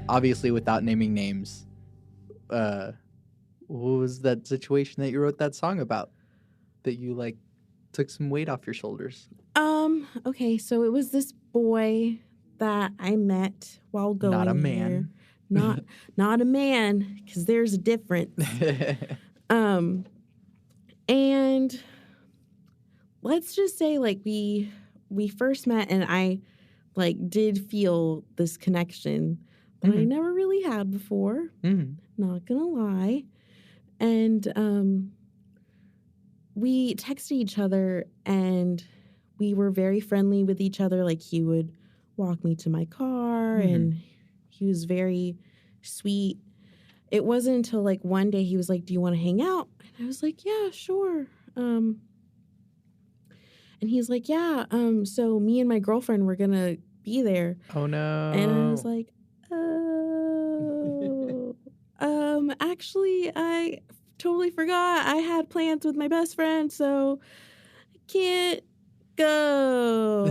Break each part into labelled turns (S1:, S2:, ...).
S1: Obviously, without naming names, what was that situation that you wrote that song about? That you like took some weight off your shoulders.
S2: Okay, so it was this boy that I met while going
S1: Not a
S2: there.
S1: man.
S2: Not a man, because there's a difference. And let's just say like we first met and I like did feel this connection that I never really had before. Not gonna lie. And we texted each other and we were very friendly with each other. Like he would walk me to my car and he was very sweet. It wasn't until like one day he was like, "Do you want to hang out?" And I was like, "Yeah, sure." And he's like, "Yeah, so me and my girlfriend were gonna be there."
S1: Oh no.
S2: And I was like, "Oh, actually I totally forgot. I had plans with my best friend, so I can't go."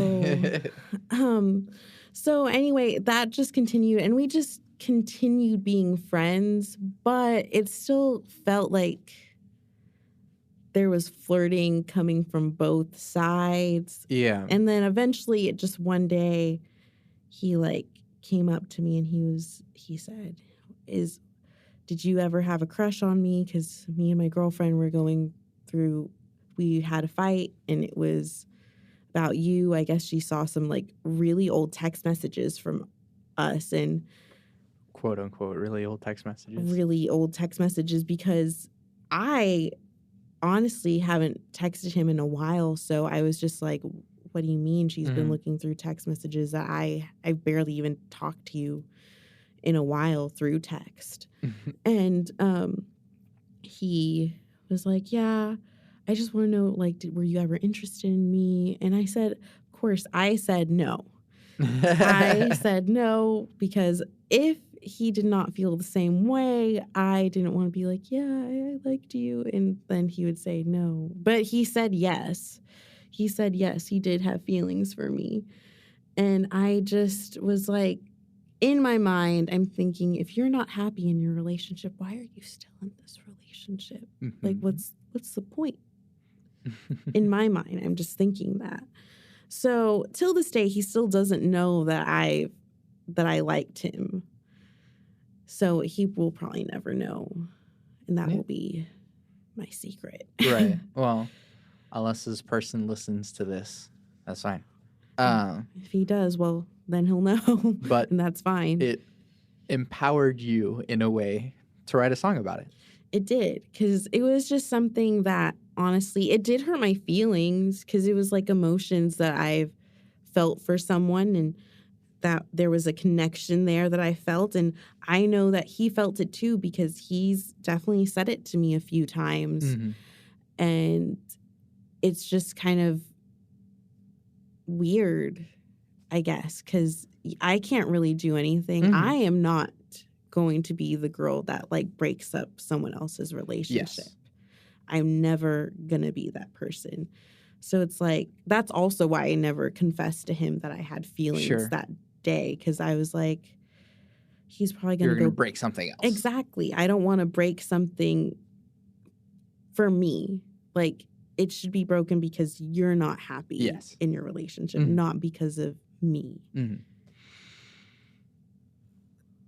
S2: So anyway, that just continued and we just continued being friends, but it still felt like there was flirting coming from both sides.
S1: Yeah.
S2: And then eventually it just one day he like came up to me and he said, did you ever have a crush on me? Because me and my girlfriend were we had a fight and it was about you. I guess she saw some like really old text messages from us and
S1: quote unquote really old text messages.
S2: Really old text messages because I honestly haven't texted him in a while. So I was just like, what do you mean? She's been looking through text messages that I barely even talked to you in a while through text. And he was like, yeah, I just want to know, like, were you ever interested in me? And I said, of course, I said no. I said no because if he did not feel the same way, I didn't want to be like, yeah, I liked you. And then he would say no. But he said yes. He said yes, he did have feelings for me. And I just was like, in my mind, I'm thinking, if you're not happy in your relationship, why are you still in this relationship? Like, what's the point? In my mind, I'm just thinking that. So till this day, he still doesn't know that I liked him. So he will probably never know. And that will be my secret.
S1: Right. Well, unless this person listens to this, that's fine.
S2: If he does, well, then he'll know.
S1: But
S2: and that's fine.
S1: It empowered you in a way to write a song about it.
S2: It did, because it was just something that, honestly, it did hurt my feelings because it was like emotions that I've felt for someone and that there was a connection there that I felt. And I know that he felt it too because he's definitely said it to me a few times. And it's just kind of weird, I guess, because I can't really do anything. I am not going to be the girl that like breaks up someone else's relationship. Yes. I'm never going to be that person. So it's like, that's also why I never confessed to him that I had feelings that day. Because I was like, he's probably going to go
S1: break something else.
S2: Exactly. I don't want to break something for me. Like, it should be broken because you're not happy in your relationship, not because of me.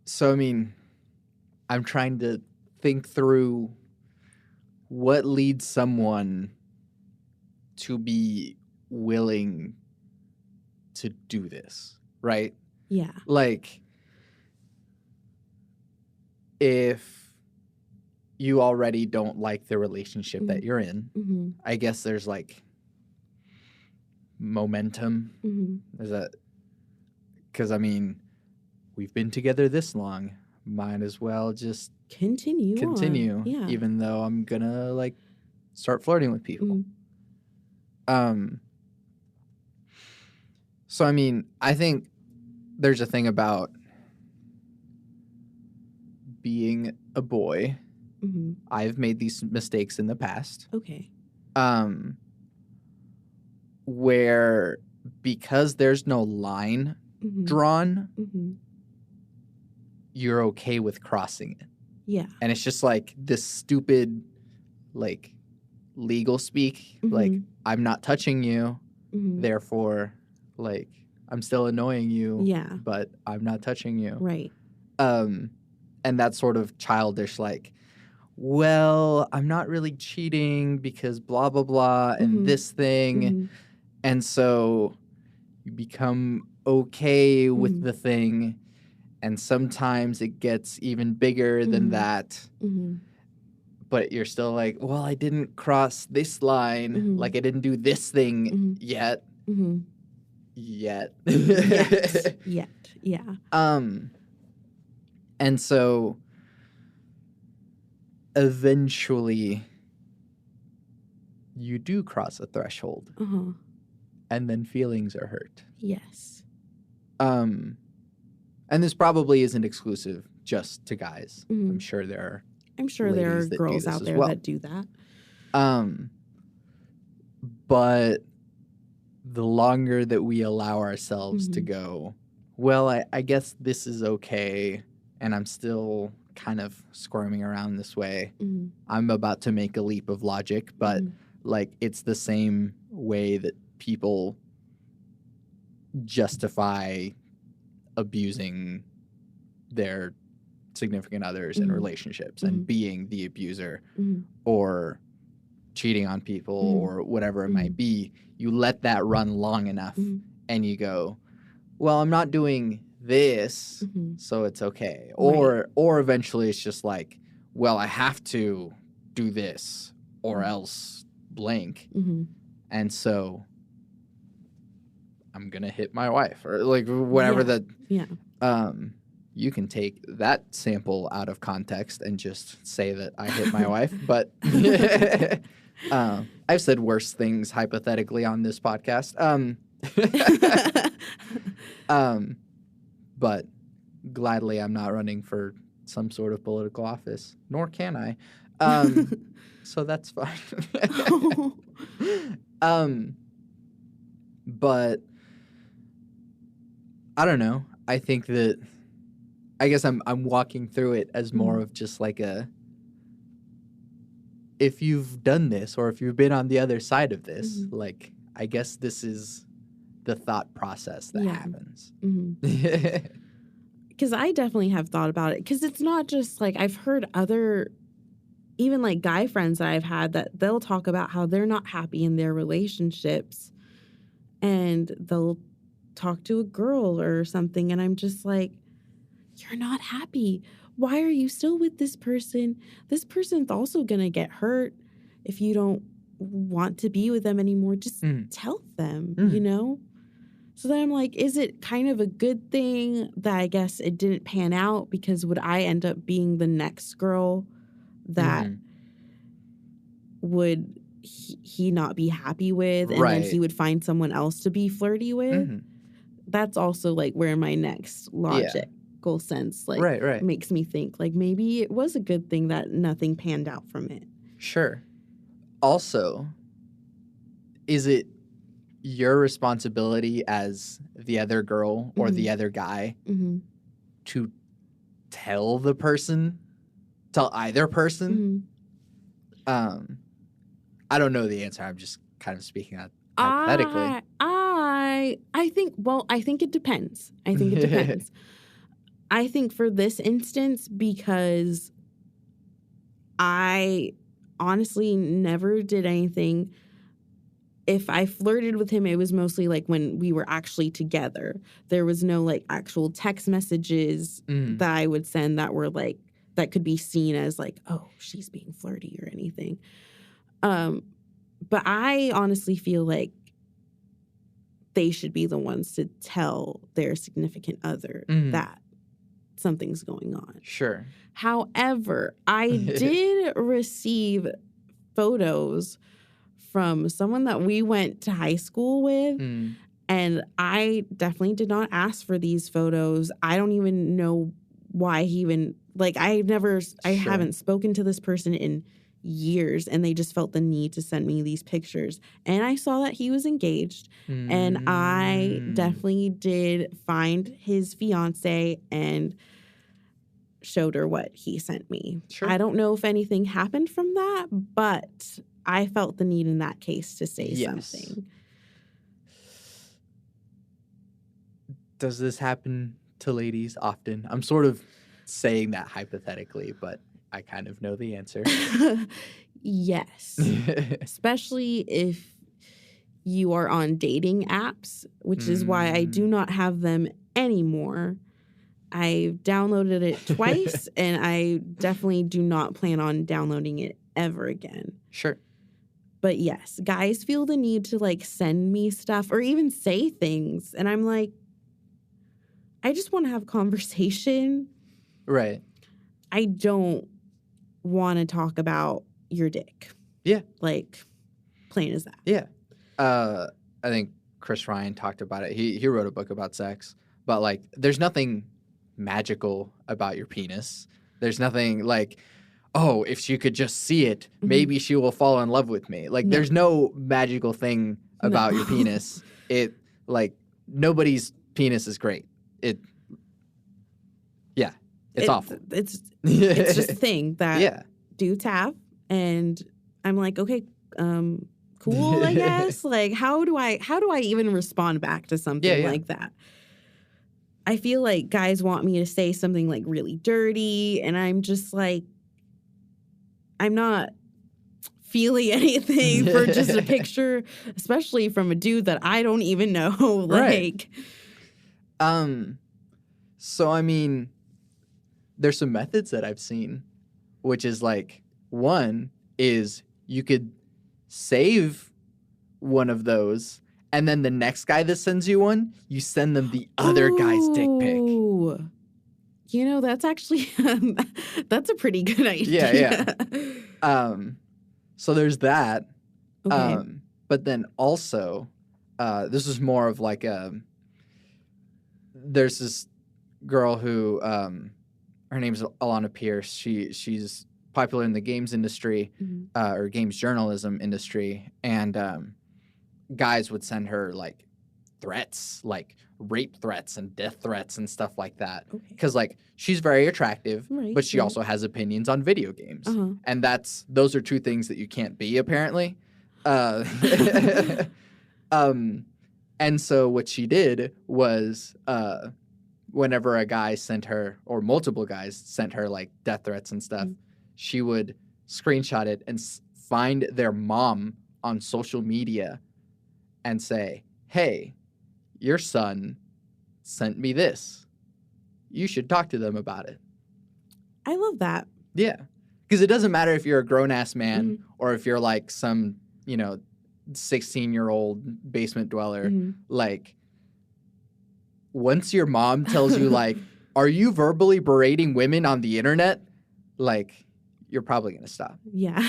S1: So, I mean, I'm trying to think through what leads someone to be willing to do this, right?
S2: Yeah.
S1: Like, if you already don't like the relationship that you're in, I guess there's like momentum. Is that because, I mean, we've been together this long, might as well just
S2: continue
S1: yeah. Even though I'm gonna like start flirting with people. So I mean, I think there's a thing about being a boy. I've made these mistakes in the past.
S2: Okay.
S1: Where because there's no line drawn, you're okay with crossing it.
S2: Yeah.
S1: And it's just like this stupid, like, legal speak. Like, I'm not touching you, therefore, like, I'm still annoying you, but I'm not touching you.
S2: Right.
S1: And that sort of childish, like, well, I'm not really cheating because blah, blah, blah, and this thing. And so you become okay with the thing. And sometimes it gets even bigger than that. But you're still like, well, I didn't cross this line. Like, I didn't do this thing yet. Yet.
S2: Yet. Yeah.
S1: And so eventually you do cross a threshold. And then feelings are hurt.
S2: Yes.
S1: And this probably isn't exclusive just to guys. I'm sure there are
S2: girls out there that do that.
S1: But the longer that we allow ourselves to go, well, I guess this is okay, and I'm still kind of squirming around this way. I'm about to make a leap of logic, but like, it's the same way that people justify abusing their significant others in relationships and being the abuser or cheating on people or whatever it might be. You let that run long enough and you go, well, I'm not doing this, so it's okay. Or eventually it's just like, well, I have to do this or else blank. And so I'm going to hit my wife or like whatever that. Yeah. You can take that sample out of context and just say that I hit my wife. But I've said worse things hypothetically on this podcast. But gladly, I'm not running for some sort of political office, nor can I. So that's fine. But I don't know. I think that I guess I'm walking through it as more of just like if you've done this or if you've been on the other side of this, like, I guess this is the thought process that happens.
S2: Because I definitely have thought about it. Because it's not just like I've heard other, even like guy friends that I've had that they'll talk about how they're not happy in their relationships and they'll talk to a girl or something. And I'm just like, you're not happy. Why are you still with this person? This person's also going to get hurt if you don't want to be with them anymore. Just tell them, you know? So then I'm like, is it kind of a good thing that I guess it didn't pan out? Because would I end up being the next girl that would he not be happy with? And then he would find someone else to be flirty with? That's also like where my next logic. Sense like makes me think like maybe it was a good thing that nothing panned out from it.
S1: Sure. Also, is it your responsibility as the other girl or the other guy to tell either person? I don't know the answer. I'm just kind of speaking out hypothetically.
S2: I think it depends. I think for this instance, because I honestly never did anything. If I flirted with him, it was mostly like when we were actually together. There was no like actual text messages that I would send that were like, that could be seen as like, oh, she's being flirty or anything. But I honestly feel like they should be the ones to tell their significant other that something's going on.
S1: Sure.
S2: However, I did receive photos from someone that we went to high school with, and I definitely did not ask for these photos. I don't even know why he even, like, I haven't spoken to this person in years, and they just felt the need to send me these pictures. And I saw that he was engaged, and I definitely did find his fiance, and showed her what he sent me.
S1: Sure.
S2: I don't know if anything happened from that, but I felt the need in that case to say something.
S1: Does this happen to ladies often? I'm sort of saying that hypothetically, but I kind of know the answer.
S2: Yes. Especially if you are on dating apps, which is why I do not have them anymore. I downloaded it twice, and I definitely do not plan on downloading it ever again.
S1: Sure.
S2: But yes, guys feel the need to, like, send me stuff or even say things. And I'm like, I just want to have a conversation.
S1: Right.
S2: I don't want to talk about your dick.
S1: Yeah.
S2: Like, plain as that.
S1: Yeah. I think Chris Ryan talked about it. He wrote a book about sex. But, like, there's nothing magical about your penis. There's nothing like, oh, if she could just see it, maybe she will fall in love with me. Like, there's no magical thing about your penis. It, like, nobody's penis is great. It's awful.
S2: It's just a thing that dudes have. And I'm like, okay, cool, I guess. Like, how do I even respond back to something like that? I feel like guys want me to say something, like, really dirty, and I'm just like, I'm not feeling anything for just a picture, especially from a dude that I don't even know. Like,
S1: so, I mean, there's some methods that I've seen, which is, like, one is you could save one of those, and then the next guy that sends you one, you send them the other guy's dick pic.
S2: You know, that's actually that's a pretty good idea.
S1: Yeah. So there's that.
S2: Okay.
S1: But then also, this is more of like there's this girl who her name's Alana Pierce. She's popular in the games industry or games journalism industry, and guys would send her, like, threats, like rape threats and death threats and stuff like that. Because, like, she's very attractive, but she also has opinions on video games. And those are two things that you can't be, apparently. And so what she did was whenever a guy sent her, or multiple guys sent her, like, death threats and stuff, she would screenshot it and find their mom on social media and say, hey, your son sent me this. You should talk to them about it.
S2: I love that.
S1: Yeah. Because it doesn't matter if you're a grown-ass man or if you're, like, some, 16-year-old basement dweller. Like, once your mom tells you, like, are you verbally berating women on the internet? Like, you're probably going to stop.
S2: Yeah.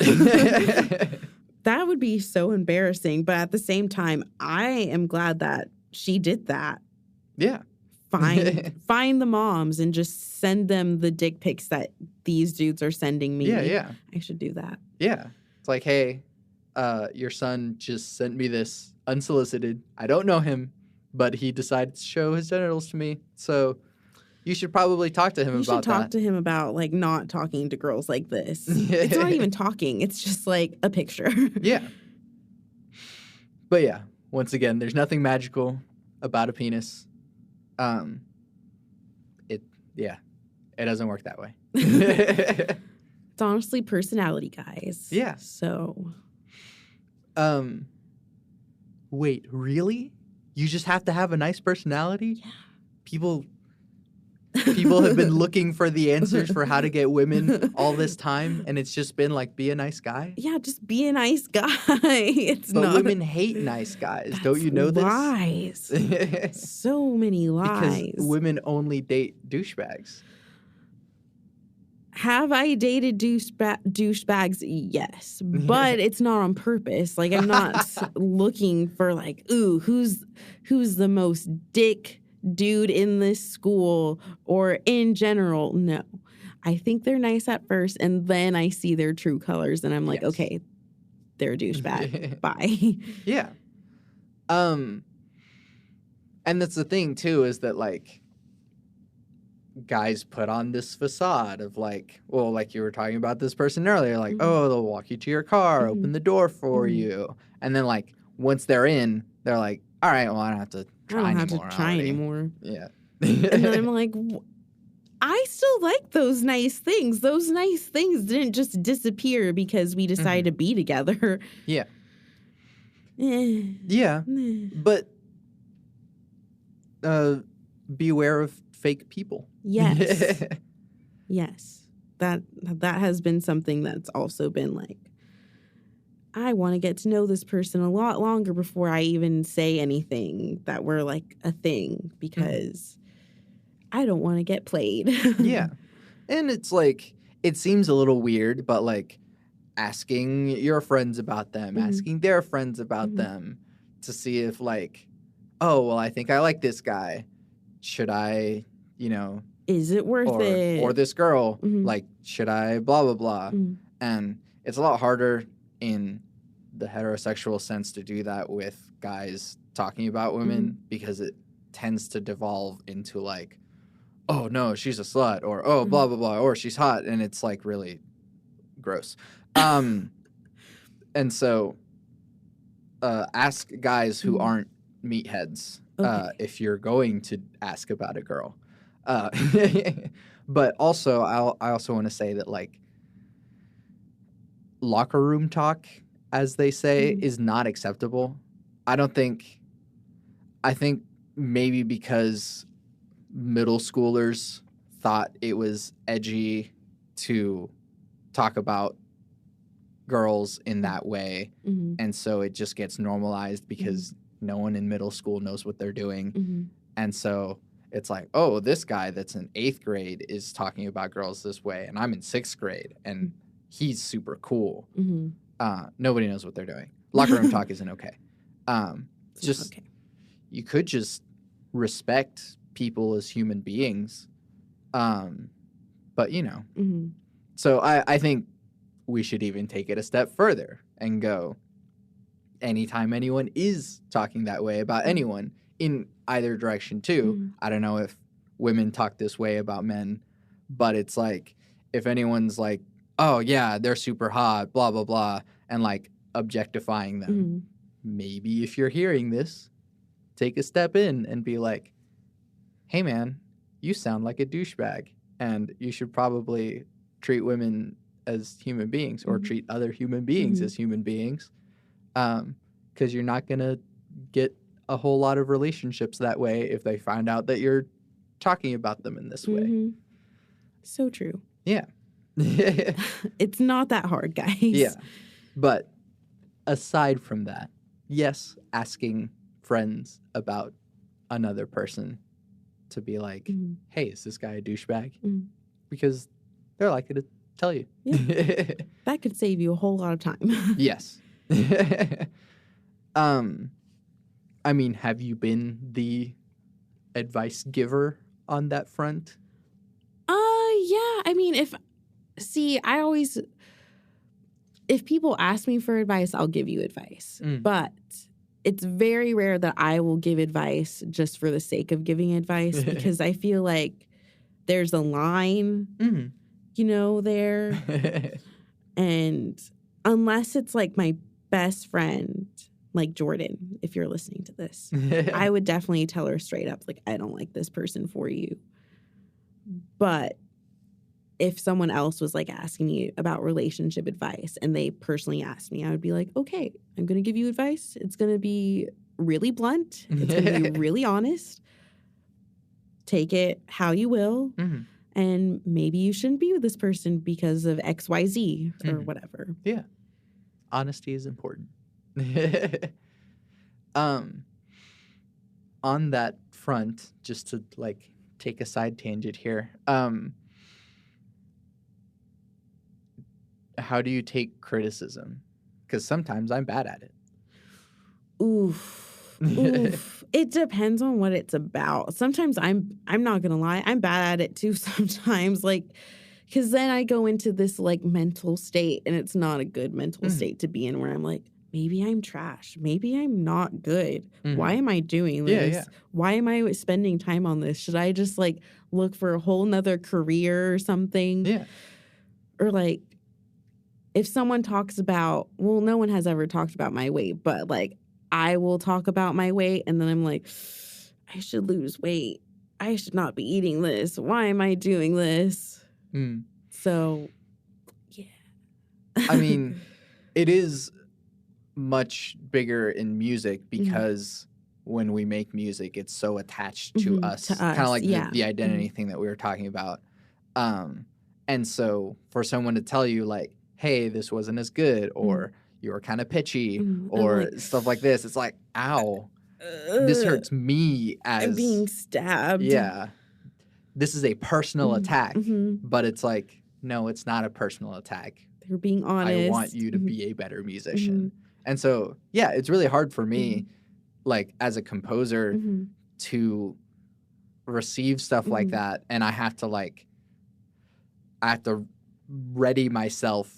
S2: That would be so embarrassing. But at the same time, I am glad that she did that.
S1: Yeah.
S2: Find the moms and just send them the dick pics that these dudes are sending me.
S1: Yeah.
S2: I should do that.
S1: Yeah. It's like, hey, your son just sent me this unsolicited. I don't know him, but he decided to show his genitals to me. So you should probably talk to him about that. You should
S2: talk to him about, like, not talking to girls like this. It's not even talking. It's just, like, a picture.
S1: Yeah. But, yeah, once again, there's nothing magical about a penis. It doesn't work that way.
S2: It's honestly personality, guys.
S1: Yeah.
S2: So.
S1: Wait, really? You just have to have a nice personality?
S2: Yeah.
S1: People have been looking for the answers for how to get women all this time, and it's just been like, be a nice guy?
S2: Yeah, just be a nice guy.
S1: But women hate nice guys. Don't you know this?
S2: Lies. So many lies.
S1: Because women only date douchebags.
S2: Have I dated douchebags? Yes. But it's not on purpose. Like, I'm not looking for, like, ooh, who's the most dick dude in this school or in general. No. I think they're nice at first, and then I see their true colors, and I'm like, okay, they're a douchebag. Bye.
S1: Yeah. And that's the thing, too, is that, like, guys put on this facade of like, well, like you were talking about this person earlier, like, oh, they'll walk you to your car, open the door for you. And then like once they're in, they're like, all right, well, I don't have to try anymore. Yeah.
S2: And then I'm like, I still like those nice things. Those nice things didn't just disappear because we decided to be together.
S1: Yeah. Yeah. But beware of fake people.
S2: Yes. Yes. That has been something that's also been like, I want to get to know this person a lot longer before I even say anything that we're like a thing, because I don't want to get played.
S1: Yeah. And it's like, it seems a little weird, but like asking your friends about them, asking their friends about them to see if like, oh, well, I think I like this guy. Should I,
S2: is it worth it?
S1: Or this girl, like, should I blah, blah, blah. And it's a lot harder in the heterosexual sense to do that with guys talking about women because it tends to devolve into like, oh, no, she's a slut, or oh, blah, blah, blah, or she's hot. And it's like really gross. And so ask guys who aren't meatheads if you're going to ask about a girl. But also, I also want to say that like locker room talk, as they say, is not acceptable. I think maybe because middle schoolers thought it was edgy to talk about girls in that way. And so it just gets normalized because no one in middle school knows what they're doing. And so it's like, oh, this guy that's in 8th grade is talking about girls this way, and I'm in 6th grade, and he's super cool. Nobody knows what they're doing. Locker room talk isn't okay. You could just respect people as human beings. But, so I think we should even take it a step further and go, anytime anyone is talking that way about anyone in either direction too, I don't know if women talk this way about men, but it's like, if anyone's like, oh yeah, they're super hot, blah, blah, blah, and like objectifying them, maybe if you're hearing this, take a step in and be like, hey man, you sound like a douchebag, and you should probably treat women as human beings, or treat other human beings as human beings, because you're not going to get a whole lot of relationships that way if they find out that you're talking about them in this way.
S2: So true.
S1: Yeah.
S2: It's not that hard, guys.
S1: Yeah. But aside from that, yes, asking friends about another person to be like, hey, is this guy a douchebag? Because they're likely to tell you.
S2: Yeah. That could save you a whole lot of time.
S1: Yes. I mean, have you been the advice giver on that front?
S2: Yeah. I mean, if people ask me for advice, I'll give you advice. But it's very rare that I will give advice just for the sake of giving advice, because I feel like there's a line, there. And unless it's like my best friend, like Jordan, if you're listening to this, I would definitely tell her straight up, like, I don't like this person for you. But if someone else was like asking me about relationship advice and they personally asked me, I would be like, okay, I'm going to give you advice. It's going to be really blunt. It's going to be really honest. Take it how you will. And maybe you shouldn't be with this person because of X, Y, Z or whatever.
S1: Yeah. Honesty is important. On that front, just to like take a side tangent here, how do you take criticism? Because sometimes I'm bad at it.
S2: Oof. It depends on what it's about. Sometimes I'm not gonna lie, I'm bad at it too sometimes, like, because then I go into this like mental state, and it's not a good mental state to be in, where I'm like, maybe I'm trash. Maybe I'm not good.
S1: Mm-hmm.
S2: Why am I doing this?
S1: Yeah.
S2: Why am I spending time on this? Should I just like look for a whole nother career or something?
S1: Yeah.
S2: Or like, if someone talks about, well, no one has ever talked about my weight, but like I will talk about my weight and then I'm like, I should lose weight. I should not be eating this. Why am I doing this? So, yeah.
S1: I mean, it is much bigger in music because when we make music, it's so attached to us. Kind of like the identity thing that we were talking about. And so for someone to tell you like, hey, this wasn't as good, or you were kind of pitchy, or like, stuff like this, it's like, ow, this hurts me as...
S2: I'm being stabbed.
S1: Yeah. This is a personal attack, but it's like, no, it's not a personal attack.
S2: They're being honest.
S1: I want you to be a better musician. And so, yeah, it's really hard for me, like, as a composer to receive stuff like that. And I have to ready myself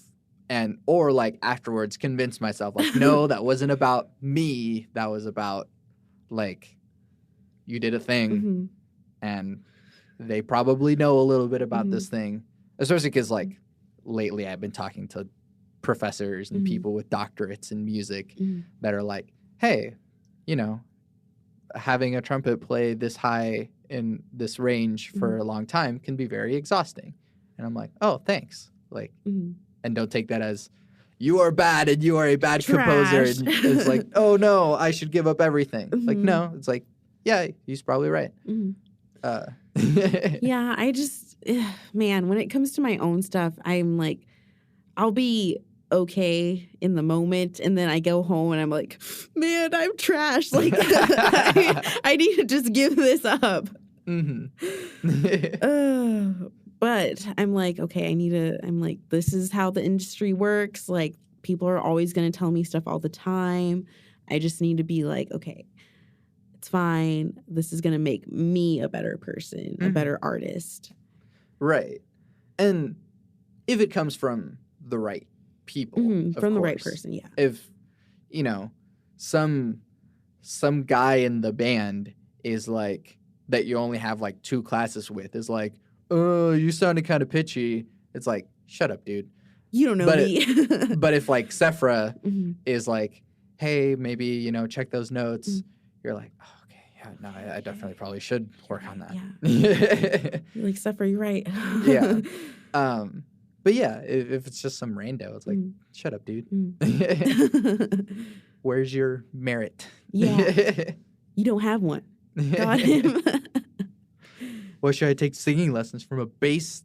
S1: or like afterwards convince myself like, no, that wasn't about me. That was about like, you did a thing and they probably know a little bit about this thing, especially because like lately I've been talking to professors and people with doctorates in music that are like, hey, you know, having a trumpet play this high in this range for a long time can be very exhausting. And I'm like, oh, thanks. Like, and don't take that as you are bad and you are a bad composer. And it's like, oh no, I should give up everything. Like, no, it's like, yeah, he's probably right.
S2: Yeah, I just, man, when it comes to my own stuff, I'm like, I'll be okay in the moment, and then I go home and I'm like, man, I'm trash. Like, I need to just give this up. But I'm like, okay, I'm like, this is how the industry works. Like, people are always going to tell me stuff all the time. I just need to be like, okay, it's fine. This is going to make me a better person, a better artist.
S1: Right. And if it comes from the right people,
S2: from the right person, yeah.
S1: If, you know, some guy in the band is like, that you only have like 2 classes with, is like, oh, you sounded kind of pitchy. It's like, shut up, dude.
S2: You don't know me.
S1: But if like Sephra is like, hey, maybe, you know, check those notes, you're like, oh, okay, yeah, no, I definitely probably should work on that.
S2: Yeah. You're like, Sephra, you're right.
S1: Yeah. But yeah, if it's just some rando, it's like, shut up, dude. Where's your merit?
S2: Yeah. You don't have one. Got him.
S1: Why should I take singing lessons from a bass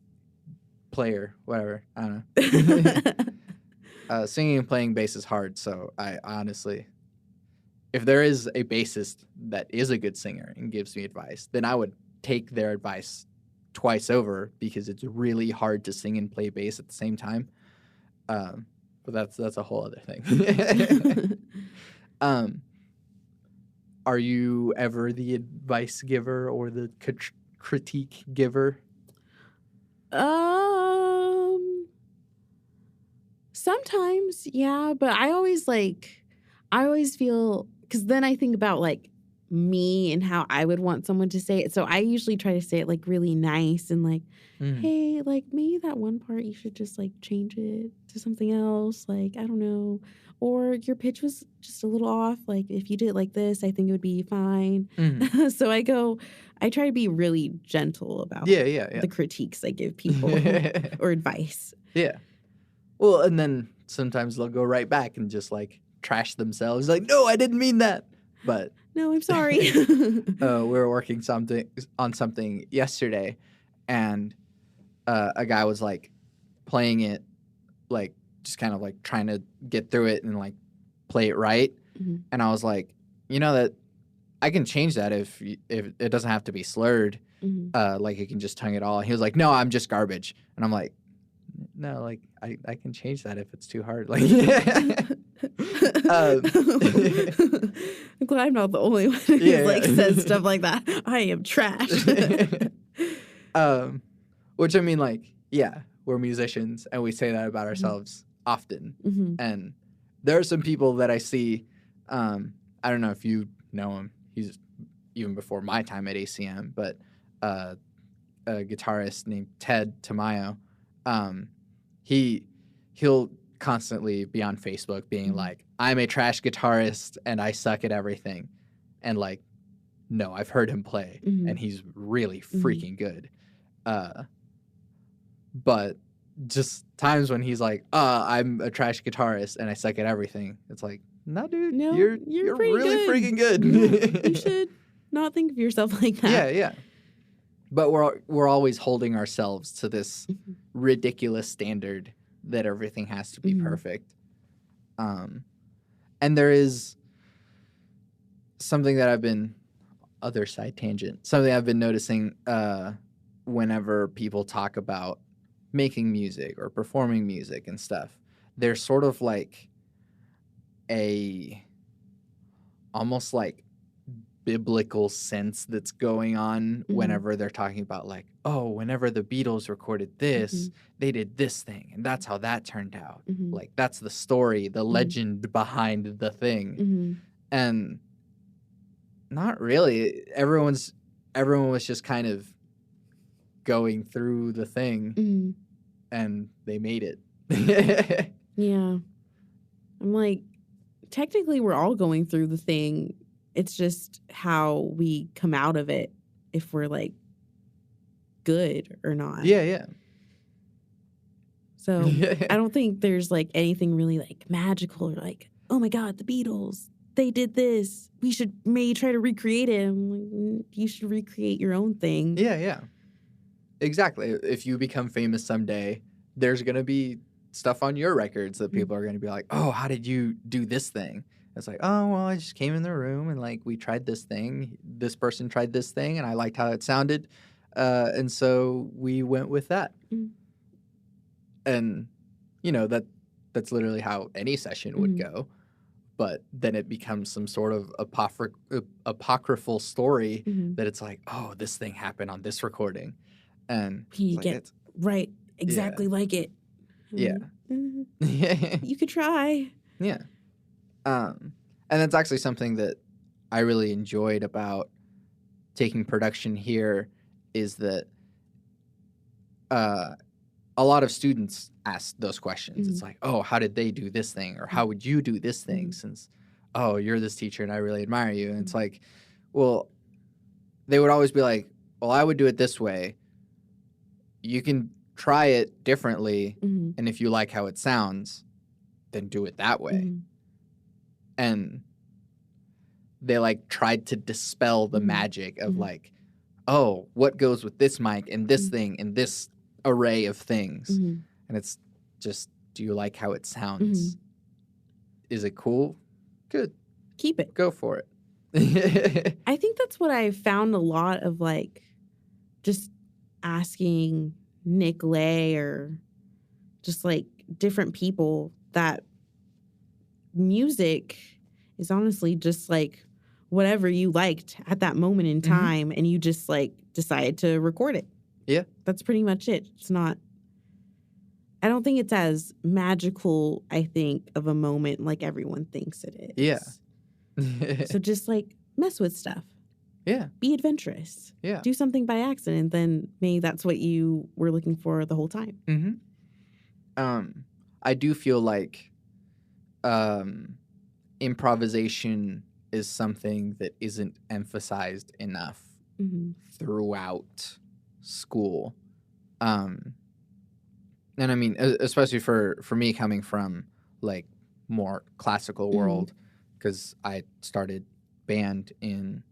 S1: player? Whatever. I don't know. Singing and playing bass is hard, so I honestly, if there is a bassist that is a good singer and gives me advice, then I would take their advice twice over, because it's really hard to sing and play bass at the same time. But that's a whole other thing. Are you ever the advice giver or the critique giver?
S2: Sometimes, yeah, but I always feel, because then I think about like me and how I would want someone to say it. So I usually try to say it like really nice and like, hey, like maybe that one part you should just like change it to something else. Like, I don't know. Or your pitch was just a little off. Like, if you did it like this, I think it would be fine. So I try to be really gentle about the critiques I give people or advice.
S1: Yeah. Well, and then sometimes they'll go right back and just like trash themselves. Like, no, I didn't mean that. But
S2: no, I'm sorry.
S1: We were working on something yesterday, and a guy was like playing it, like just kind of like trying to get through it and like play it right. And I was like, you know, that I can change that if it doesn't have to be slurred. Like you can just tongue it all. And he was like, no, I'm just garbage. And I'm like, no, like I can change that if it's too hard. Like,
S2: I'm glad I'm not the only one who says stuff like that. I am trash.
S1: Which I mean, like, yeah, we're musicians and we say that about ourselves often, and there are some people that I see. I don't know if you know him. He's even before my time at ACM, but a guitarist named Ted Tamayo. He'll constantly be on Facebook being like, I'm a trash guitarist and I suck at everything. And like, no, I've heard him play and he's really freaking good. But just times when he's like, I'm a trash guitarist and I suck at everything. It's like, no, dude,
S2: No,
S1: you're really freaking good.
S2: You should not think of yourself like that.
S1: Yeah. But we're always holding ourselves to this ridiculous standard that everything has to be perfect. And there is something that I've been noticing whenever people talk about making music or performing music and stuff. There's sort of like almost like biblical sense that's going on whenever they're talking about like, oh, whenever the Beatles recorded this, they did this thing and that's how that turned out. Like that's the story, the legend behind the thing. And not really. Everyone was just kind of going through the thing and they made it.
S2: Yeah. I'm like, technically we're all going through the thing. It's just how we come out of it, if we're like good or not.
S1: Yeah.
S2: So I don't think there's like anything really like magical or like, oh my God, the Beatles, they did this. We should maybe try to recreate it. I'm like, you should recreate your own thing.
S1: Yeah. Exactly. If you become famous someday, there's going to be stuff on your records that people are going to be like, oh, how did you do this thing? It's like, oh, well, I just came in the room and like we tried this thing. This person tried this thing and I liked how it sounded. And so we went with that. And, you know, that's literally how any session would go. But then it becomes some sort of apocryphal story that it's like, oh, this thing happened on this recording. And
S2: you get right exactly like it.
S1: Yeah.
S2: You could try.
S1: Yeah. And that's actually something that I really enjoyed about taking production here is that a lot of students ask those questions. It's like, oh, how did they do this thing? Or how would you do this thing since, oh, you're this teacher and I really admire you. And it's like, well, they would always be like, well, I would do it this way. You can try it differently. And if you like how it sounds, then do it that way. And they like tried to dispel the magic of like, oh, what goes with this mic and this thing and this array of things. And it's just, do you like how it sounds? Is it cool? Good.
S2: Keep it.
S1: Go for it.
S2: I think that's what I found a lot of like just asking Nick Lay or just like different people that music is honestly just like whatever you liked at that moment in time and you just like decided to record it.
S1: Yeah.
S2: That's pretty much it. It's not, I don't think it's as magical, I think, of a moment like everyone thinks it is.
S1: Yeah.
S2: So just like mess with stuff.
S1: Yeah.
S2: Be adventurous.
S1: Yeah.
S2: Do something by accident, then maybe that's what you were looking for the whole time.
S1: I do feel like improvisation is something that isn't emphasized enough throughout school. And I mean, especially for me coming from like more classical world, because I started band in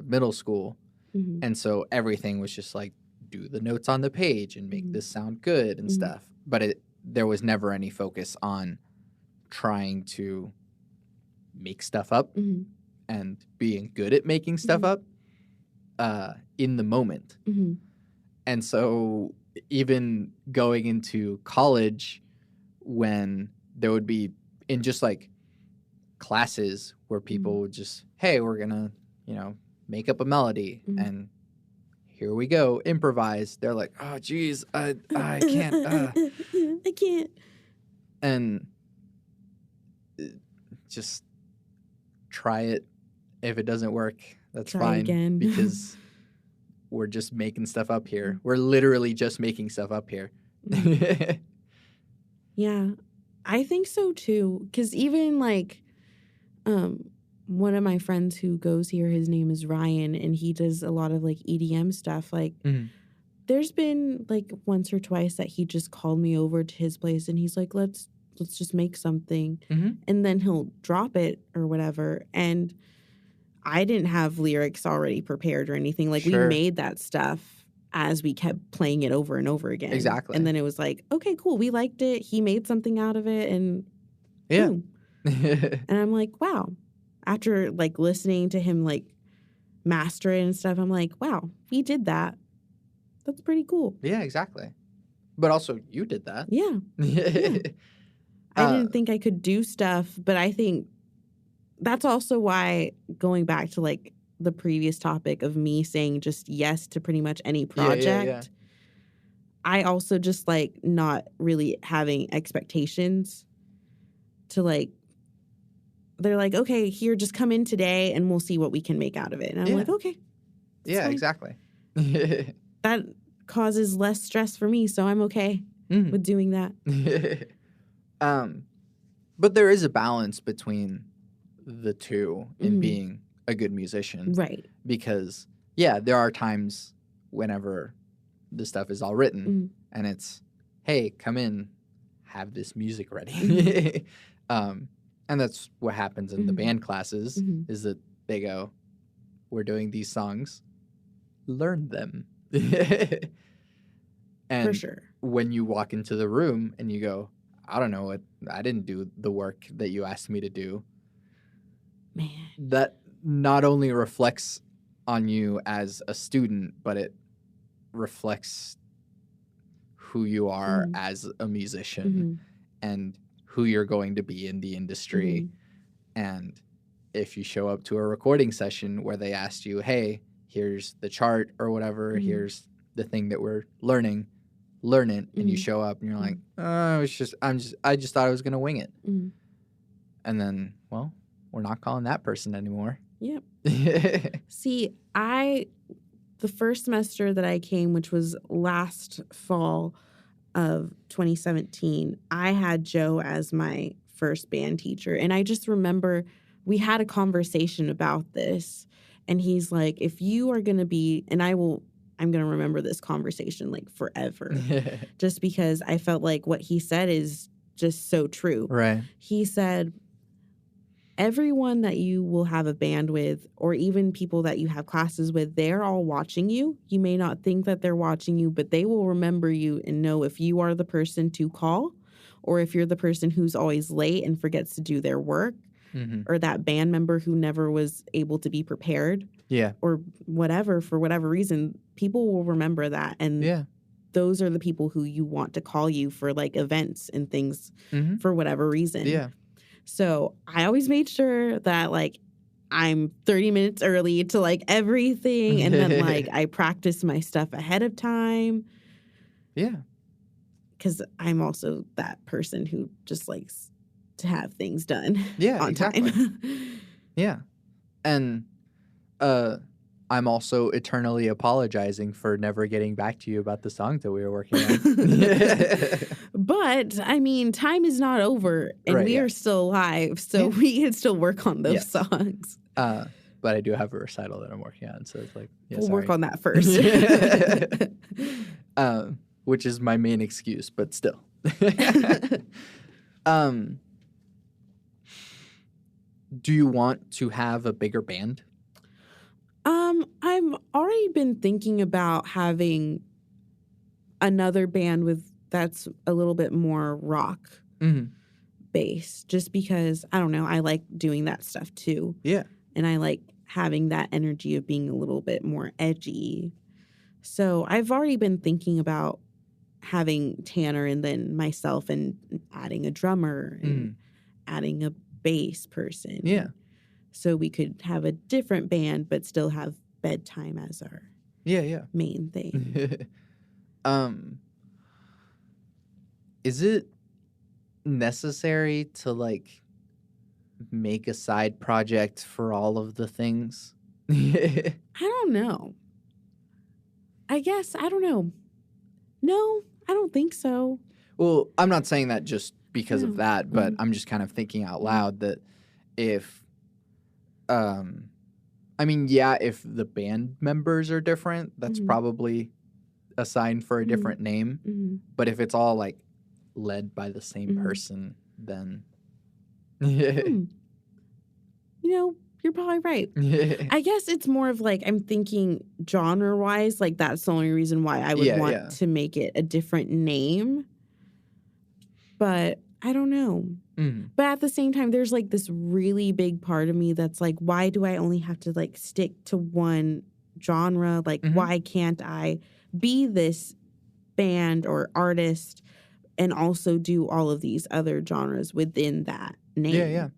S1: middle school. And so everything was just like, do the notes on the page and make this sound good and stuff. But there was never any focus on trying to make stuff up and being good at making stuff up in the moment. And so even going into college when there would be in just like classes where people would just, hey, we're going to, make up a melody and here we go, improvise. They're like, oh, geez, I can't.
S2: I can't.
S1: And just try it. If it doesn't work, that's
S2: Try
S1: fine.
S2: again.
S1: Because we're just making stuff up here. We're literally just making stuff up here.
S2: Yeah, I think so too. Because even like, one of my friends who goes here, his name is Ryan, and he does a lot of like EDM stuff. Like, there's been like once or twice that he just called me over to his place, and he's like, let's just make something, and then he'll drop it or whatever. And I didn't have lyrics already prepared or anything. Like, we made that stuff as we kept playing it over and over again.
S1: Exactly.
S2: And then it was like, okay, cool. We liked it. He made something out of it, and boom. And I'm like, wow. After like listening to him like master it and stuff, I'm like, wow, we did that. That's pretty cool.
S1: Yeah, exactly. But also, you did that.
S2: Yeah. I didn't think I could do stuff, but I think that's also why, going back to like the previous topic of me saying just yes to pretty much any project, I also just like not really having expectations to like, they're like, okay, here, just come in today and we'll see what we can make out of it. And I'm like, okay.
S1: Yeah,
S2: fine.
S1: Exactly.
S2: That causes less stress for me, so I'm okay with doing that.
S1: But there is a balance between the two in being a good musician.
S2: Right.
S1: Because, yeah, there are times whenever the stuff is all written and it's, hey, come in, have this music ready. And that's what happens in the band classes is that they go, we're doing these songs, learn them. And
S2: for sure.
S1: When you walk into the room and you go, I don't know what, I didn't do the work that you asked me to do.
S2: Man.
S1: That not only reflects on you as a student, but it reflects who you are as a musician and who you're going to be in the industry. And if you show up to a recording session where they asked you, hey, here's the chart or whatever, here's the thing that we're learning, learn it, and you show up and you're like, oh, I just thought I was gonna wing it. And then, well, we're not calling that person anymore.
S2: Yep. See, the first semester that I came, which was last fall of 2017, I had Joe as my first band teacher. And I just remember we had a conversation about this. And he's like, if you are going to be, and I'm going to remember this conversation like forever, just because I felt like what he said is just so true.
S1: Right.
S2: He said, everyone that you will have a band with, or even people that you have classes with, they're all watching you. You may not think that they're watching you, but they will remember you and know if you are the person to call, or if you're the person who's always late and forgets to do their work, or that band member who never was able to be prepared.
S1: Yeah.
S2: Or whatever, for whatever reason, people will remember that. And those are the people who you want to call you for like events and things for whatever reason.
S1: Yeah.
S2: So I always made sure that like I'm 30 minutes early to like everything. And then like I practice my stuff ahead of time.
S1: Yeah.
S2: Because I'm also that person who just likes to have things done on
S1: exactly.
S2: time.
S1: Yeah. And I'm also eternally apologizing for never getting back to you about the songs that we were working on.
S2: But, I mean, time is not over, and we are still alive, so we can still work on those songs.
S1: But I do have a recital that I'm working on, so it's like,
S2: we'll work on that first.
S1: Which is my main excuse, but still. Do you want to have a bigger band?
S2: I've already been thinking about having another band that's a little bit more rock based, just because, I don't know, I like doing that stuff too.
S1: Yeah.
S2: And I like having that energy of being a little bit more edgy. So I've already been thinking about having Tanner and then myself and adding a drummer and adding a bass person.
S1: Yeah.
S2: So we could have a different band, but still have bedtime as our main thing.
S1: Is it necessary to like make a side project for all of the things?
S2: I don't know. I guess, I don't know. No, I don't think so.
S1: Well, I'm not saying that just because of that, but
S2: Mm-hmm.
S1: I'm just kind of thinking out loud that if, I mean, yeah, if the band members are different, that's probably a sign for a different name.
S2: Mm-hmm.
S1: But if it's all like led by the same person, then
S2: You know, you're probably right. I guess it's more of like I'm thinking genre-wise, like that's the only reason why I would want to make it a different name. But I don't know. But at the same time, there's like this really big part of me that's like, why do I only have to like stick to one genre? Like, why can't I be this band or artist and also do all of these other genres within that name?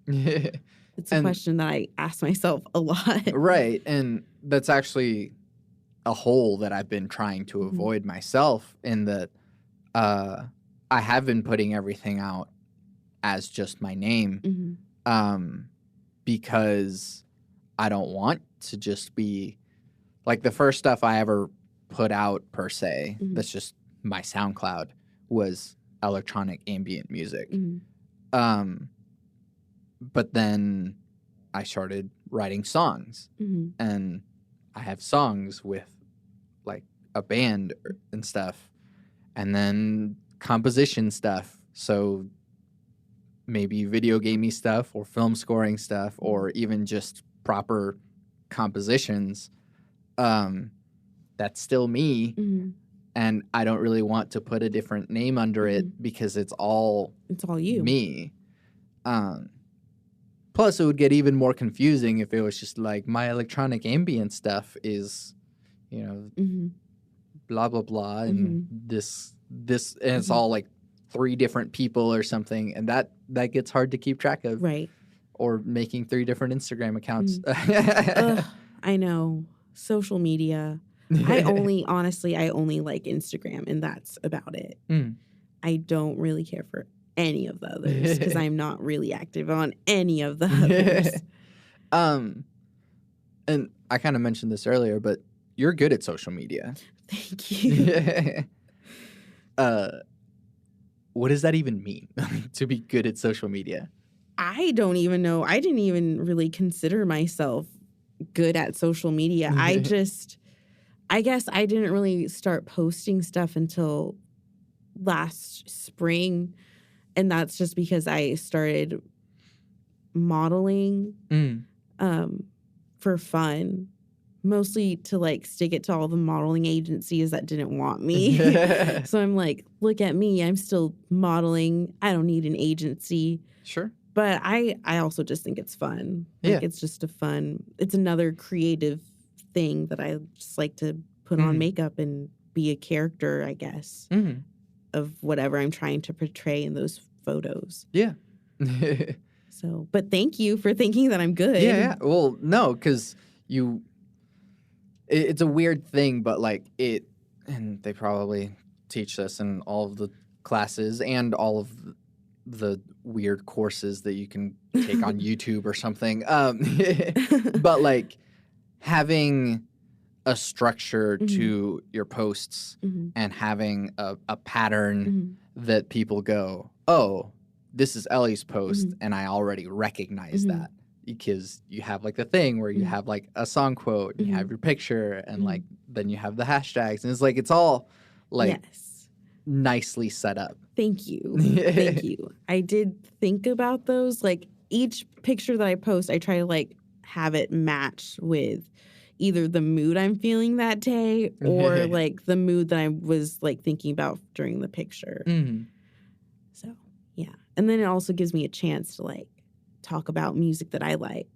S1: Yeah.
S2: It's a question that I ask myself a lot.
S1: Right. And that's actually a hole that I've been trying to avoid myself, in that I have been putting everything out as just my name, because I don't want to just be like, the first stuff I ever put out per se, that's just my SoundCloud, was electronic ambient music. But then I started writing songs, and I have songs with like a band and stuff, and then composition stuff. So maybe video gamey stuff or film scoring stuff, or even just proper compositions. That's still me. And I don't really want to put a different name under it, because it's all
S2: you.
S1: Me. Plus, it would get even more confusing if it was just like, my electronic ambient stuff is, you know, blah, blah, blah. And this, and it's all like 3 different people or something. And that gets hard to keep track of.
S2: Right.
S1: Or making 3 different Instagram accounts.
S2: I know. Social media. I only like Instagram, and that's about it. I don't really care for any of the others, because I'm not really active on any of the others.
S1: And I kind of mentioned this earlier, but you're good at social media.
S2: Thank you.
S1: What does that even mean, to be good at social media?
S2: I don't even know. I didn't even really consider myself good at social media. I guess I didn't really start posting stuff until last spring. And that's just because I started modeling for fun, mostly to like stick it to all the modeling agencies that didn't want me. So I'm like, look at me. I'm still modeling. I don't need an agency.
S1: Sure.
S2: But I also just think it's fun. Like, it's just it's another creative thing that I just like to put on makeup and be a character, I guess, of whatever I'm trying to portray in those photos.
S1: Yeah.
S2: So, but thank you for thinking that I'm good.
S1: Yeah. Well, no, because it's a weird thing, but like and they probably teach this in all of the classes and all of the weird courses that you can take on YouTube or something. But like having a structure to your posts and having a pattern that people go, oh, this is Ellie's post, and I already recognize that, because you have like the thing where you have like a song quote, and you have your picture, and like then you have the hashtags, and it's like, it's all like nicely set up.
S2: Thank you. Thank you. I did think about those. Like, each picture that I post, I try to like have it match with either the mood I'm feeling that day or like the mood that I was like thinking about during the picture. So, yeah. And then it also gives me a chance to like talk about music that I like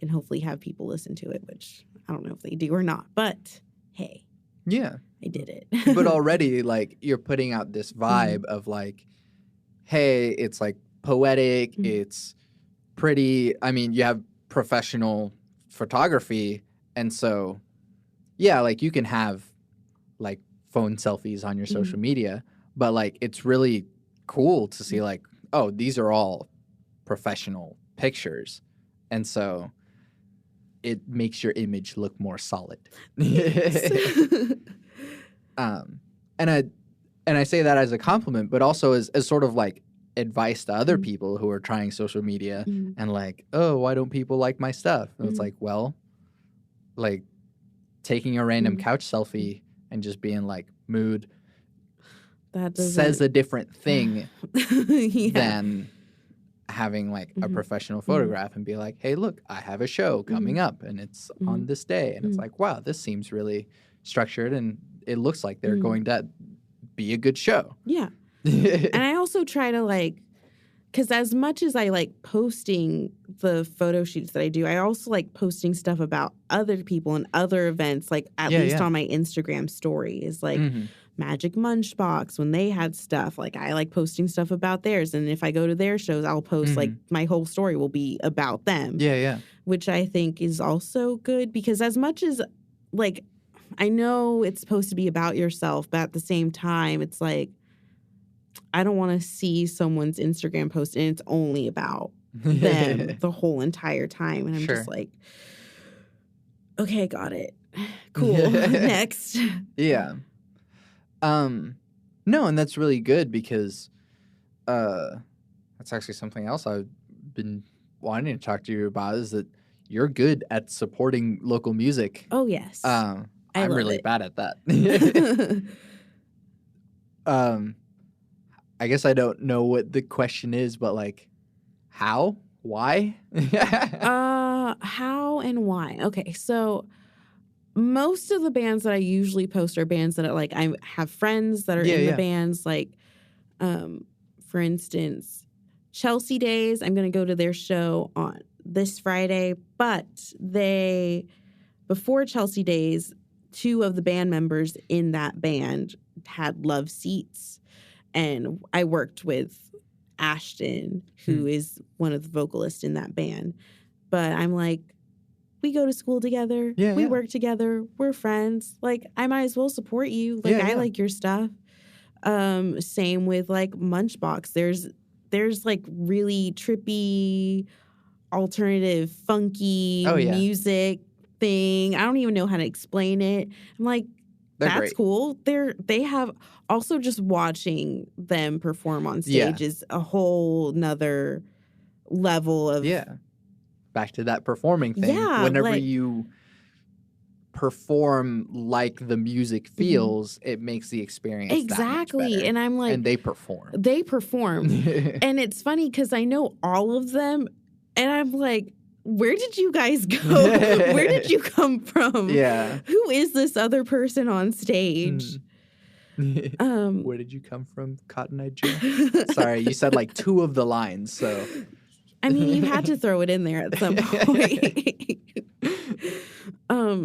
S2: and hopefully have people listen to it, which I don't know if they do or not, but hey.
S1: Yeah.
S2: I did it.
S1: But already, like, you're putting out this vibe of like, hey, it's like poetic, it's pretty. I mean, you have professional photography, and so yeah, like you can have like phone selfies on your social media, but like it's really cool to see like, oh, these are all professional pictures. And so it makes your image look more solid. And I say that as a compliment, but also as sort of like advice to other people who are trying social media and like, oh, why don't people like my stuff? And it's like, well, like taking a random couch selfie and just being like mood that says a different thing than having like a professional photograph and be like, hey, look, I have a show coming up and it's on this day. And it's like, wow, this seems really structured and it looks like they're going to be a good show.
S2: Yeah. And I also try to like, because as much as I like posting the photo shoots that I do, I also like posting stuff about other people and other events, like at least on my Instagram stories, like Magic Munchbox, when they had stuff, like I like posting stuff about theirs. And if I go to their shows, I'll post like my whole story will be about them.
S1: Yeah.
S2: Which I think is also good because as much as like, I know it's supposed to be about yourself, but at the same time, it's like, I don't want to see someone's Instagram post and it's only about them the whole entire time. And I'm just like, okay, got it. Cool. Next.
S1: Yeah. No, and that's really good because that's actually something else I've been wanting to talk to you about is that you're good at supporting local music.
S2: Oh, yes.
S1: I'm really bad at that. I guess I don't know what the question is, but like, how? Why?
S2: How and why? Okay, so most of the bands that I usually post are bands that like I have friends that are in the bands. Like, for instance, Chelsea Days. I'm going to go to their show on this Friday, but before Chelsea Days, 2 of the band members in that band had love seats. And I worked with Ashton, who is one of the vocalists in that band. But I'm like, we go to school together. We work together. We're friends. Like, I might as well support you. Like, I like your stuff. Same with, like, Munchbox. There's like, really trippy, alternative, funky music thing. I don't even know how to explain it. I'm like, that's great. Cool. They have also just watching them perform on stage is a whole nother level of
S1: back to that performing thing. Whenever
S2: like,
S1: you perform like the music feels, it makes the experience
S2: exactly.
S1: That much better.
S2: And I'm like,
S1: and they perform.
S2: And it's funny because I know all of them, and I'm like, where did you guys go? Where did you come from?
S1: Yeah.
S2: Who is this other person on stage?
S1: Where did you come from, Cotton Eye Joe? Sorry, you said like 2 of the lines, so.
S2: I mean, you had to throw it in there at some point.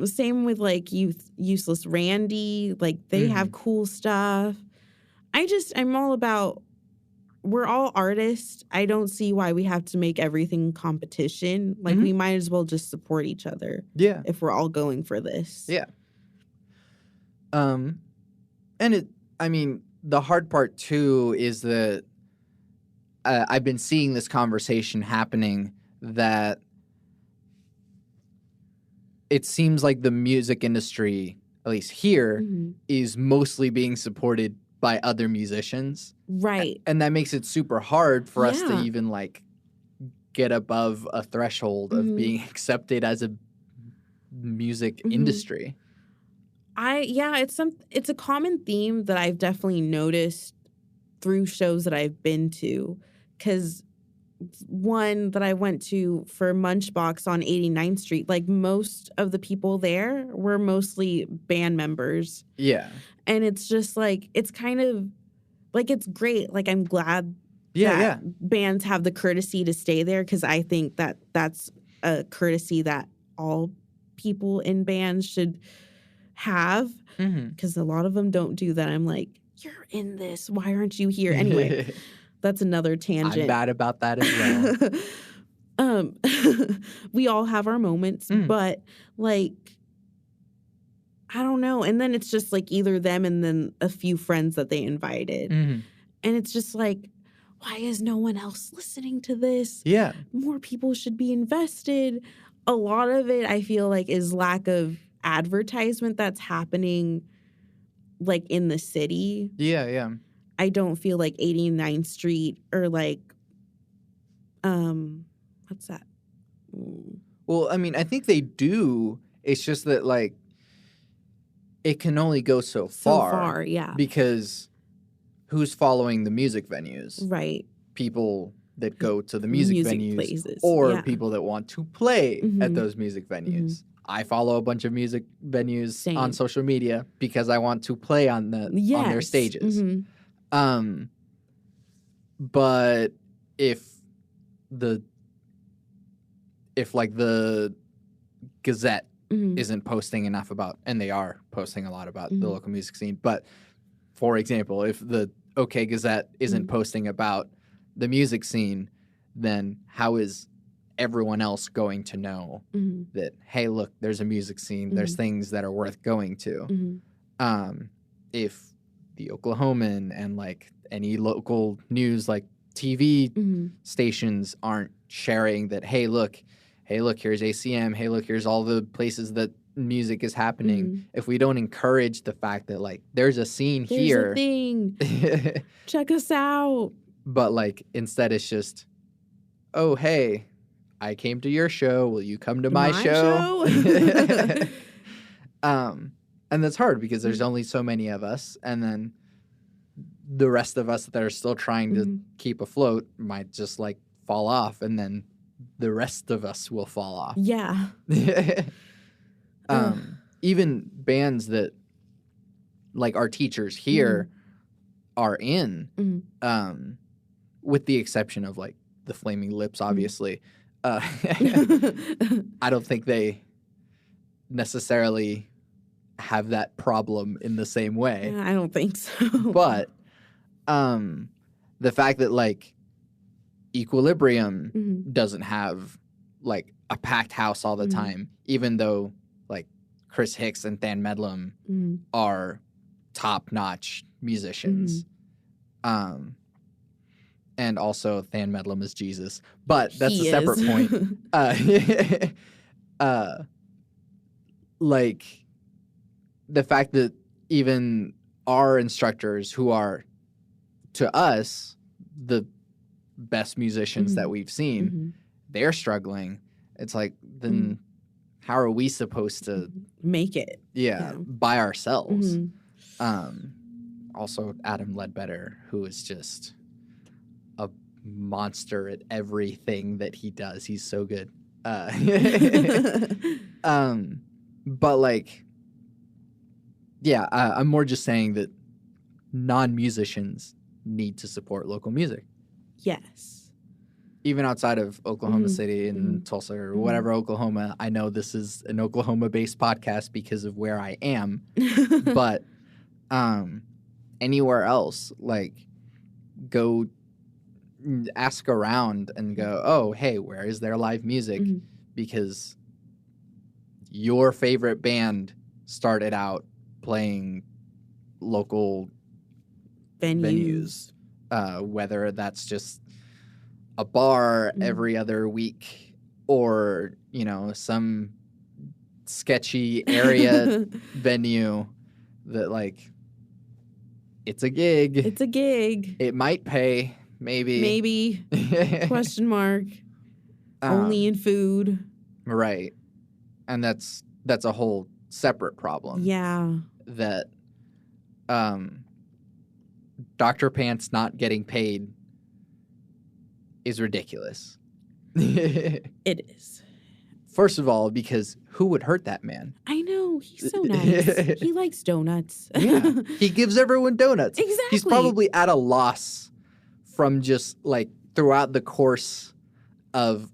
S2: Same with like Useless Randy. Like they have cool stuff. I'm all about, we're all artists. I don't see why we have to make everything competition. Like, we might as well just support each other.
S1: Yeah.
S2: If we're all going for this.
S1: Yeah. And the hard part, too, is that I've been seeing this conversation happening that it seems like the music industry, at least here, is mostly being supported by other musicians.
S2: Right.
S1: And that makes it super hard for us to even like get above a threshold of being accepted as a music industry.
S2: It's a common theme that I've definitely noticed through shows that I've been to. Because one that I went to for Munchbox on 89th Street, like most of the people there were mostly band members.
S1: Yeah.
S2: And it's just like, it's kind of like, it's great. Like, I'm glad that bands have the courtesy to stay there because I think that that's a courtesy that all people in bands should have because a lot of them don't do that. I'm like, you're in this. Why aren't you here? Anyway, that's another tangent.
S1: I'm bad about that as well.
S2: We all have our moments, but like, I don't know. And then it's just like either them and then a few friends that they invited. And it's just like, why is no one else listening to this?
S1: Yeah.
S2: More people should be invested. A lot of it, I feel like, is lack of advertisement that's happening, like, in the city.
S1: Yeah, yeah.
S2: I don't feel like 89th Street or, like, what's that?
S1: Well, I mean, I think they do. It's just that, like, it can only go so far.
S2: So far, yeah.
S1: Because who's following the music venues?
S2: Right.
S1: People that go to the music venues
S2: places,
S1: or people that want to play at those music venues.
S2: Mm-hmm.
S1: I follow a bunch of music venues
S2: Same.
S1: on social media because I want to play on on their stages.
S2: Mm-hmm.
S1: But if like the Gazette isn't posting enough about, and they are posting a lot about the local music scene, but for example, if the OK Gazette isn't posting about the music scene, then how is everyone else going to know that, hey, look, there's a music scene, there's things that are worth going to? If the Oklahoman and like any local news, like TV stations aren't sharing that, hey, look, here's ACM, hey, look, here's all the places that music is happening. If we don't encourage the fact that, like, there's a scene here.
S2: There's a thing. Check us out.
S1: But, like, instead it's just, oh, hey, I came to your show. Will you come to my show? And that's hard because there's only so many of us. And then the rest of us that are still trying to keep afloat might just, like, fall off. And then the rest of us will fall off.
S2: Yeah.
S1: Even bands that, like, our teachers here are in, with the exception of, like, the Flaming Lips, obviously. I don't think they necessarily have that problem in the same way.
S2: I don't think so.
S1: But the fact that, like, Equilibrium doesn't have, like, a packed house all the time, even though, like, Chris Hicks and Than Medlem are top-notch musicians. And also Than Medlem is Jesus. But that's a separate point. Like, the fact that even our instructors, who are, to us, the best musicians that we've seen, they're struggling. It's like, then how are we supposed to
S2: make it?
S1: Yeah, by ourselves. Also, Adam Ledbetter, who is just a monster at everything that he does. He's so good. But, like, yeah, I'm more just saying that non-musicians need to support local music.
S2: Yes.
S1: Even outside of Oklahoma City and Tulsa or whatever Oklahoma. I know this is an Oklahoma-based podcast because of where I am. But anywhere else, like, go ask around and go, oh, hey, where is there live music? Because your favorite band started out playing local venues. Whether that's just a bar every other week or, you know, some sketchy area venue that, like, it's a gig.
S2: It's a gig.
S1: It might pay, maybe.
S2: Maybe. Question mark. Only in food.
S1: Right. And that's a whole separate problem.
S2: Yeah.
S1: That Dr. Pants not getting paid is ridiculous.
S2: It is.
S1: First of all, because who would hurt that man?
S2: I know. He's so nice. He likes donuts.
S1: Yeah. He gives everyone donuts.
S2: Exactly.
S1: He's probably at a loss from just, like, throughout the course of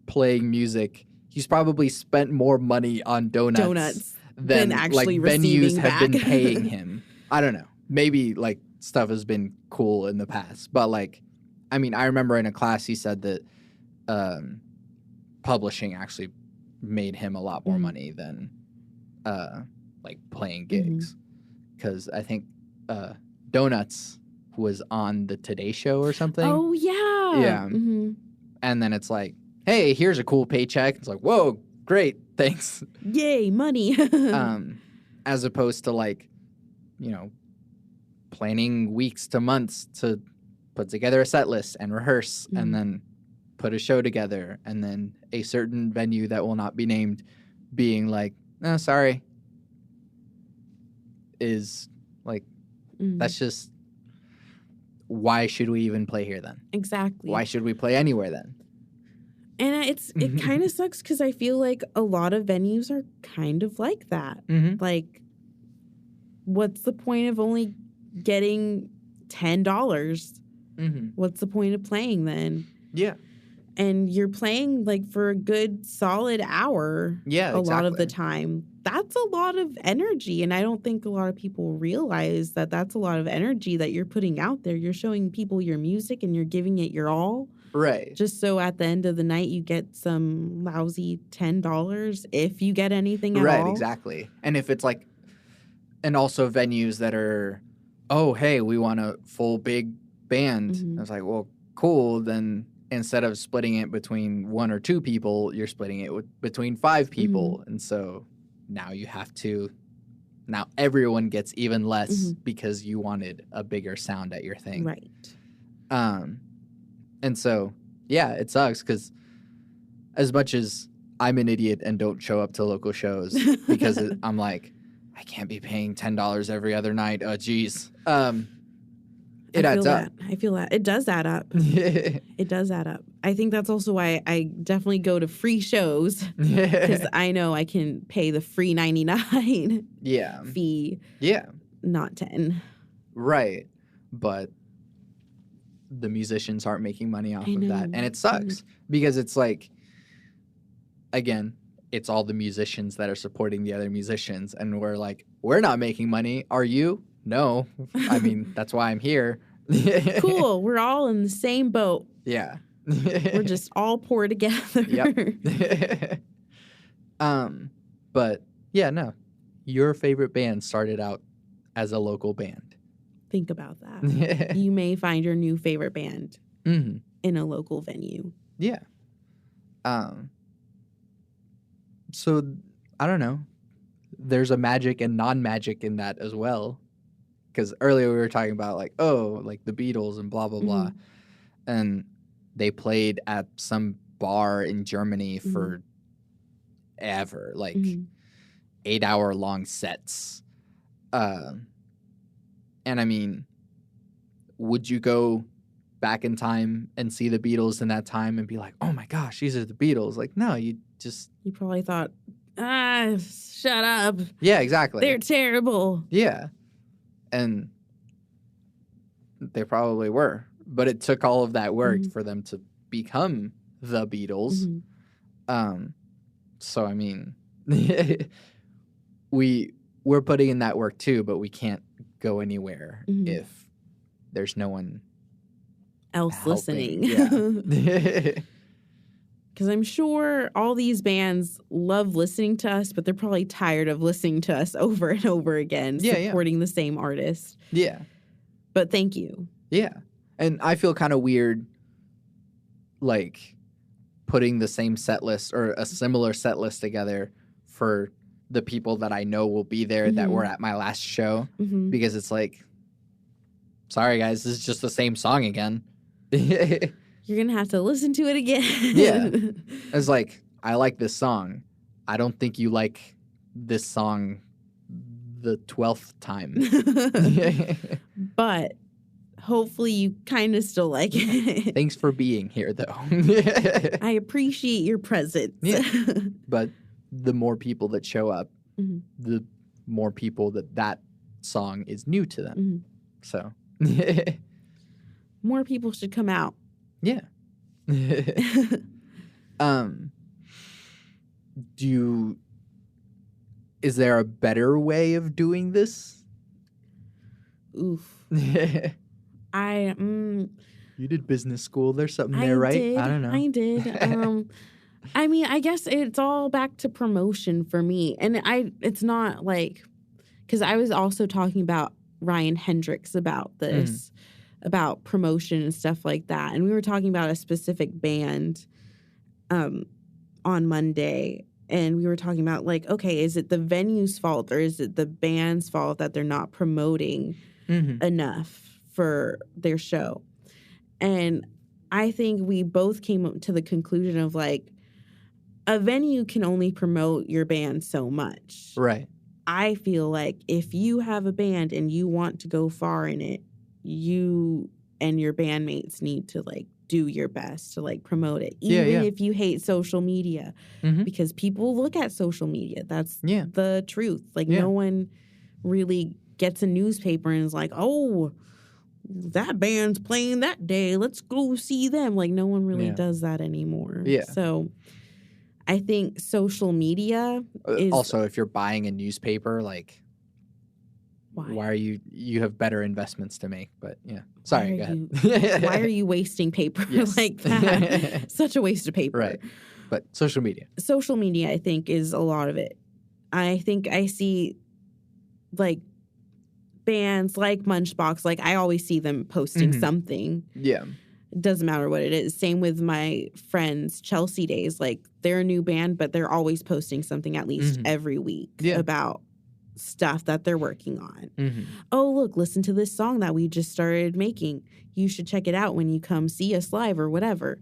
S1: playing music. He's probably spent more money on donuts than actually, like, venues have been paying him. I don't know. Maybe, like, stuff has been cool in the past. But, like, I mean, I remember in a class he said that publishing actually made him a lot more money than, like, playing gigs. Because I think donuts was on the Today Show or something.
S2: Oh, yeah.
S1: Yeah. Mm-hmm. And then it's like, hey, here's a cool paycheck. It's like, whoa, great, thanks.
S2: Yay, money.
S1: As opposed to like, you know, planning weeks to months to put together a set list and rehearse and then put a show together, and then a certain venue that will not be named being like, no, sorry, is like, that's just, why should we even play here then?
S2: Exactly.
S1: Why should we play anywhere then?
S2: And it kind of sucks because I feel like a lot of venues are kind of like that. Like, what's the point of only getting $10? What's the point of playing then?
S1: Yeah.
S2: And you're playing like for a good solid hour.
S1: Yeah,
S2: a lot of the time. That's a lot of energy. And I don't think a lot of people realize that that's a lot of energy that you're putting out there. You're showing people your music and you're giving it your all.
S1: Right.
S2: Just so at the end of the night you get some lousy $10 if you get anything at all.
S1: Right, exactly. And if it's like, and also venues that are, oh, hey, we want a full big band. I was like, well, cool. Then instead of splitting it between 1 or 2 people, you're splitting it between 5 people. And so now you have to, now everyone gets even less because you wanted a bigger sound at your thing.
S2: Right.
S1: And so, yeah, it sucks because as much as I'm an idiot and don't show up to local shows because I'm like, I can't be paying $10 every other night. Oh, geez. It adds up.
S2: I feel that. It does add up. It does add up. I think that's also why I definitely go to free shows because I know I can pay the free $99 fee.
S1: Yeah.
S2: Not 10.
S1: Right. But the musicians aren't making money off of that. And it sucks because it's like, again, it's all the musicians that are supporting the other musicians. And we're like, we're not making money. Are you? No. I mean, that's why I'm here.
S2: Cool. We're all in the same boat.
S1: Yeah.
S2: We're just all poor together.
S1: Yep. But yeah, no. Your favorite band started out as a local band.
S2: Think about that. You may find your new favorite band in a local venue.
S1: Yeah. So, I don't know. There's a magic and non-magic in that as well. Because earlier we were talking about like, oh, like the Beatles and blah, blah, blah. And they played at some bar in Germany for ever. Like 8-hour-long sets. And I mean, would you go back in time and see the Beatles in that time and be like, oh my gosh, these are the Beatles? Like, no, you
S2: probably thought, shut up.
S1: Yeah, exactly.
S2: They're terrible.
S1: Yeah. And they probably were. But it took all of that work for them to become the Beatles. So, I mean, we're putting in that work too, but we can't go anywhere if there's no one
S2: else
S1: helping.
S2: Listening.
S1: Yeah.
S2: Because I'm sure all these bands love listening to us, but they're probably tired of listening to us over and over again, supporting the same artist.
S1: Yeah.
S2: But thank you.
S1: Yeah. And I feel kind of weird, like, putting the same set list or a similar set list together for the people that I know will be there that were at my last show. Because it's like, sorry, guys, this is just the same song again.
S2: You're going to have to listen to it again.
S1: Yeah. It's like, I like this song. I don't think you like this song the 12th time.
S2: But hopefully you kind of still like it.
S1: Thanks for being here, though.
S2: I appreciate your presence.
S1: Yeah. But the more people that show up, the more people that song is new to them. So.
S2: More people should come out.
S1: Yeah. Is there a better way of doing this?
S2: Oof.
S1: You did business school. There's something there, right? I don't know.
S2: I did. I mean, I guess it's all back to promotion for me. And it's not like, because I was also talking about Ryan Hendricks about this. about promotion and stuff like that. And we were talking about a specific band on Monday. And we were talking about, like, okay, is it the venue's fault or is it the band's fault that they're not promoting enough for their show? And I think we both came to the conclusion of, like, a venue can only promote your band so much.
S1: Right.
S2: I feel like if you have a band and you want to go far in it, you and your bandmates need to, like, do your best to, like, promote it. Even if you hate social media. Because people look at social media. That's the truth. Like, no one really gets a newspaper and is like, oh, that band's playing that day. Let's go see them. Like, no one really does that anymore.
S1: Yeah.
S2: So I think social media is...
S1: Also, if you're buying a newspaper, like... Why are you have better investments to make, but yeah. Sorry, go ahead.
S2: Why are you wasting paper like that? Such a waste of paper.
S1: Right. But social media.
S2: Social media, I think, is a lot of it. I think I see, like, bands like Munchbox, like, I always see them posting something.
S1: Yeah.
S2: It doesn't matter what it is. Same with my friends, Chelsea Days. Like, they're a new band, but they're always posting something at least every week about stuff that they're working on. Oh, look, listen to this song that we just started making. You should check it out when you come see us live or whatever.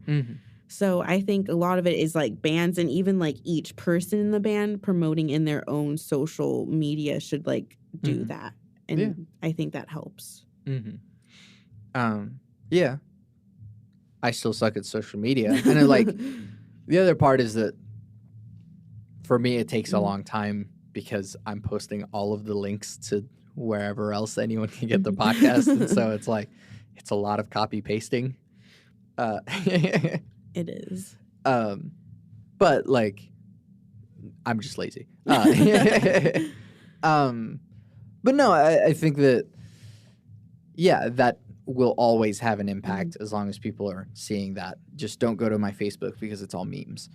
S2: So I think a lot of it is, like, bands and even, like, each person in the band promoting in their own social media should, like, do that. And I think that helps.
S1: Yeah. I still suck at social media. And then, like, the other part is that for me, it takes a long time because I'm posting all of the links to wherever else anyone can get the podcast. And so it's like, it's a lot of copy pasting.
S2: It is.
S1: But, like, I'm just lazy. But no, I think that, that will always have an impact as long as people are seeing that. Just don't go to my Facebook because it's all memes.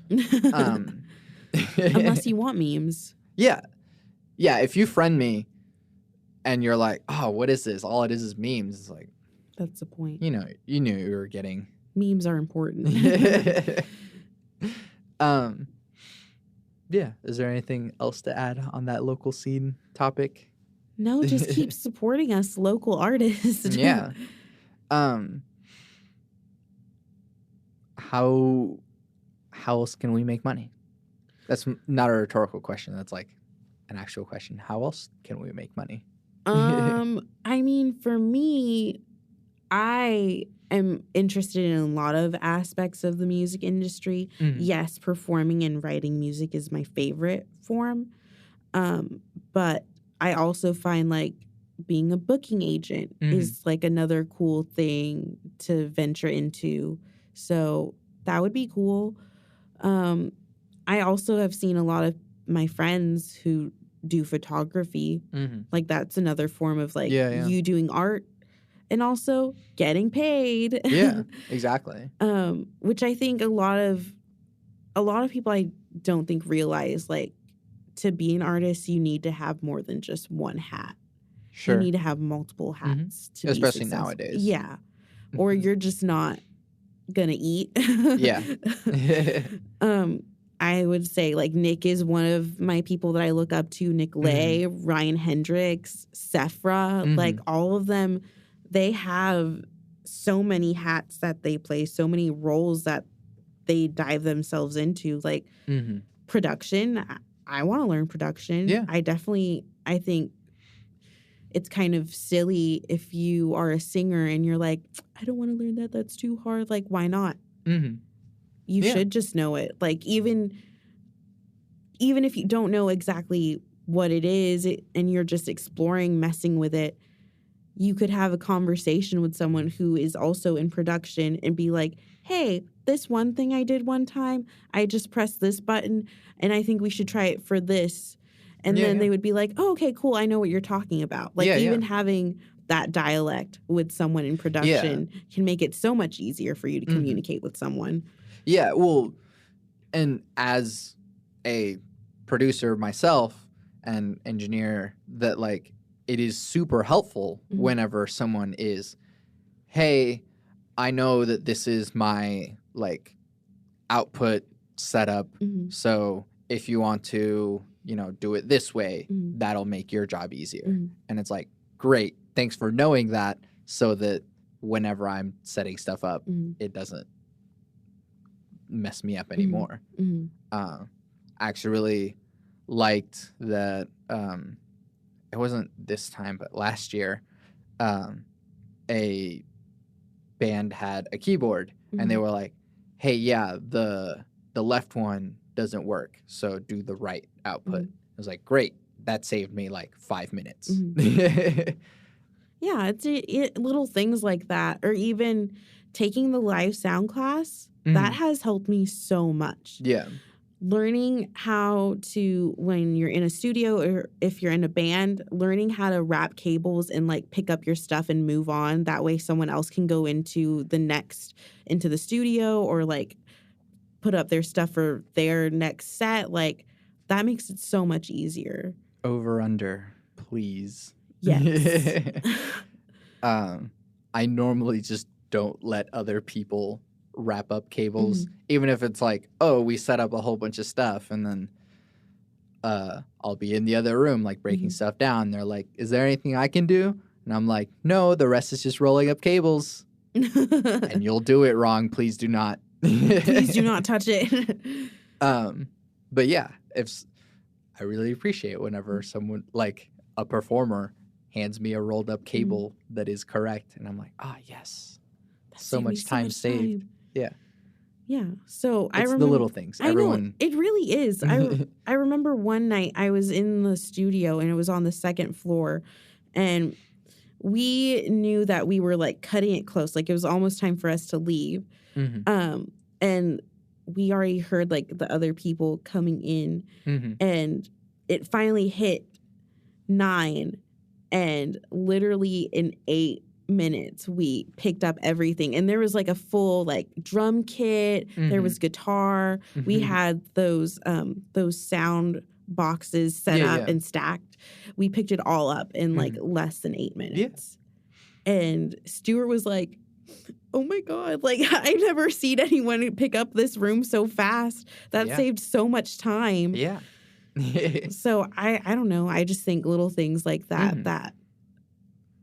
S2: Unless you want memes.
S1: Yeah. Yeah, if you friend me and you're like, oh, what is this? All it is memes. It's like...
S2: That's the point.
S1: You know, you knew you were getting...
S2: Memes are important.
S1: Yeah. Is there anything else to add on that local scene topic?
S2: No, just keep supporting us, local artists.
S1: Yeah. How else can we make money? That's not a rhetorical question. That's like an actual question. How else can we make money?
S2: I mean, for me, I am interested in a lot of aspects of the music industry. Yes, performing and writing music is my favorite form. But I also find, like, being a booking agent is, like, another cool thing to venture into. So that would be cool. I also have seen a lot of my friends who do photography. Like, that's another form of, like, you doing art and also getting paid.
S1: Yeah, exactly.
S2: Which I think a lot of people I don't think realize, like, to be an artist, you need to have more than just one hat.
S1: Sure.
S2: You need to have multiple hats to be
S1: especially
S2: successful.
S1: nowadays.
S2: Yeah. Or you're just not gonna eat.
S1: Yeah.
S2: I would say, like, Nick is one of my people that I look up to. Nick Lay, Ryan Hendricks, Sephra, like, all of them, they have so many hats that they play, so many roles that they dive themselves into. Like, production, I want to learn production.
S1: Yeah.
S2: I think it's kind of silly if you are a singer and you're like, I don't want to learn that. That's too hard. Like, why not? You should just know it. Like, even if you don't know exactly what it is and you're just exploring, messing with it, you could have a conversation with someone who is also in production and be like, hey, this one thing I did one time, I just pressed this button and I think we should try it for this. And then they would be like, oh, okay, cool. I know what you're talking about. Like, even having that dialect with someone in production can make it so much easier for you to communicate with someone.
S1: Yeah, well, and as a producer myself and engineer, that, like, it is super helpful whenever someone is hey, I know that this is my like output setup. So if you want to, do it this way, that'll make your job easier. And it's like, great. Thanks for knowing that, so that whenever I'm setting stuff up, it doesn't mess me up anymore. I actually really liked that. It wasn't this time, but last year, a band had a keyboard, and they were like, hey, yeah, the left one doesn't work, so do the right output. I was like, great. That saved me like 5 minutes.
S2: Yeah, it's little things like that. Or even taking the live sound class, that has helped me so much.
S1: Yeah.
S2: Learning how to, when you're in a studio or if you're in a band, learning how to wrap cables and like pick up your stuff and move on. That way someone else can go into the studio or like put up their stuff for their next set. Like that makes it so much easier.
S1: Over, under, please.
S2: Yes.
S1: I normally just don't let other people wrap up cables, even if it's like, oh, we set up a whole bunch of stuff, and then I'll be in the other room like breaking stuff down. They're like, is there anything I can do? And I'm like, no, the rest is just rolling up cables. And you'll do it wrong. Please do not.
S2: Please do not touch it.
S1: But yeah, I really appreciate whenever someone, like a performer, hands me a rolled up cable that is correct, and I'm like, yes, so much time saved. Yeah.
S2: Yeah. So
S1: I remember the little things.
S2: I know, it really is. I remember one night I was in the studio and it was on the second floor, and we knew that we were like cutting it close. Like it was almost time for us to leave. And we already heard like the other people coming in, and it finally hit 9, and literally in 8 minutes we picked up everything, and there was like a full like drum kit, there was guitar, we had those sound boxes set up and stacked. We picked it all up in like less than 8 minutes. And Stuart was like, oh my God, like I never seen anyone pick up this room so fast. That saved so much time. So I don't know, I just think little things like that that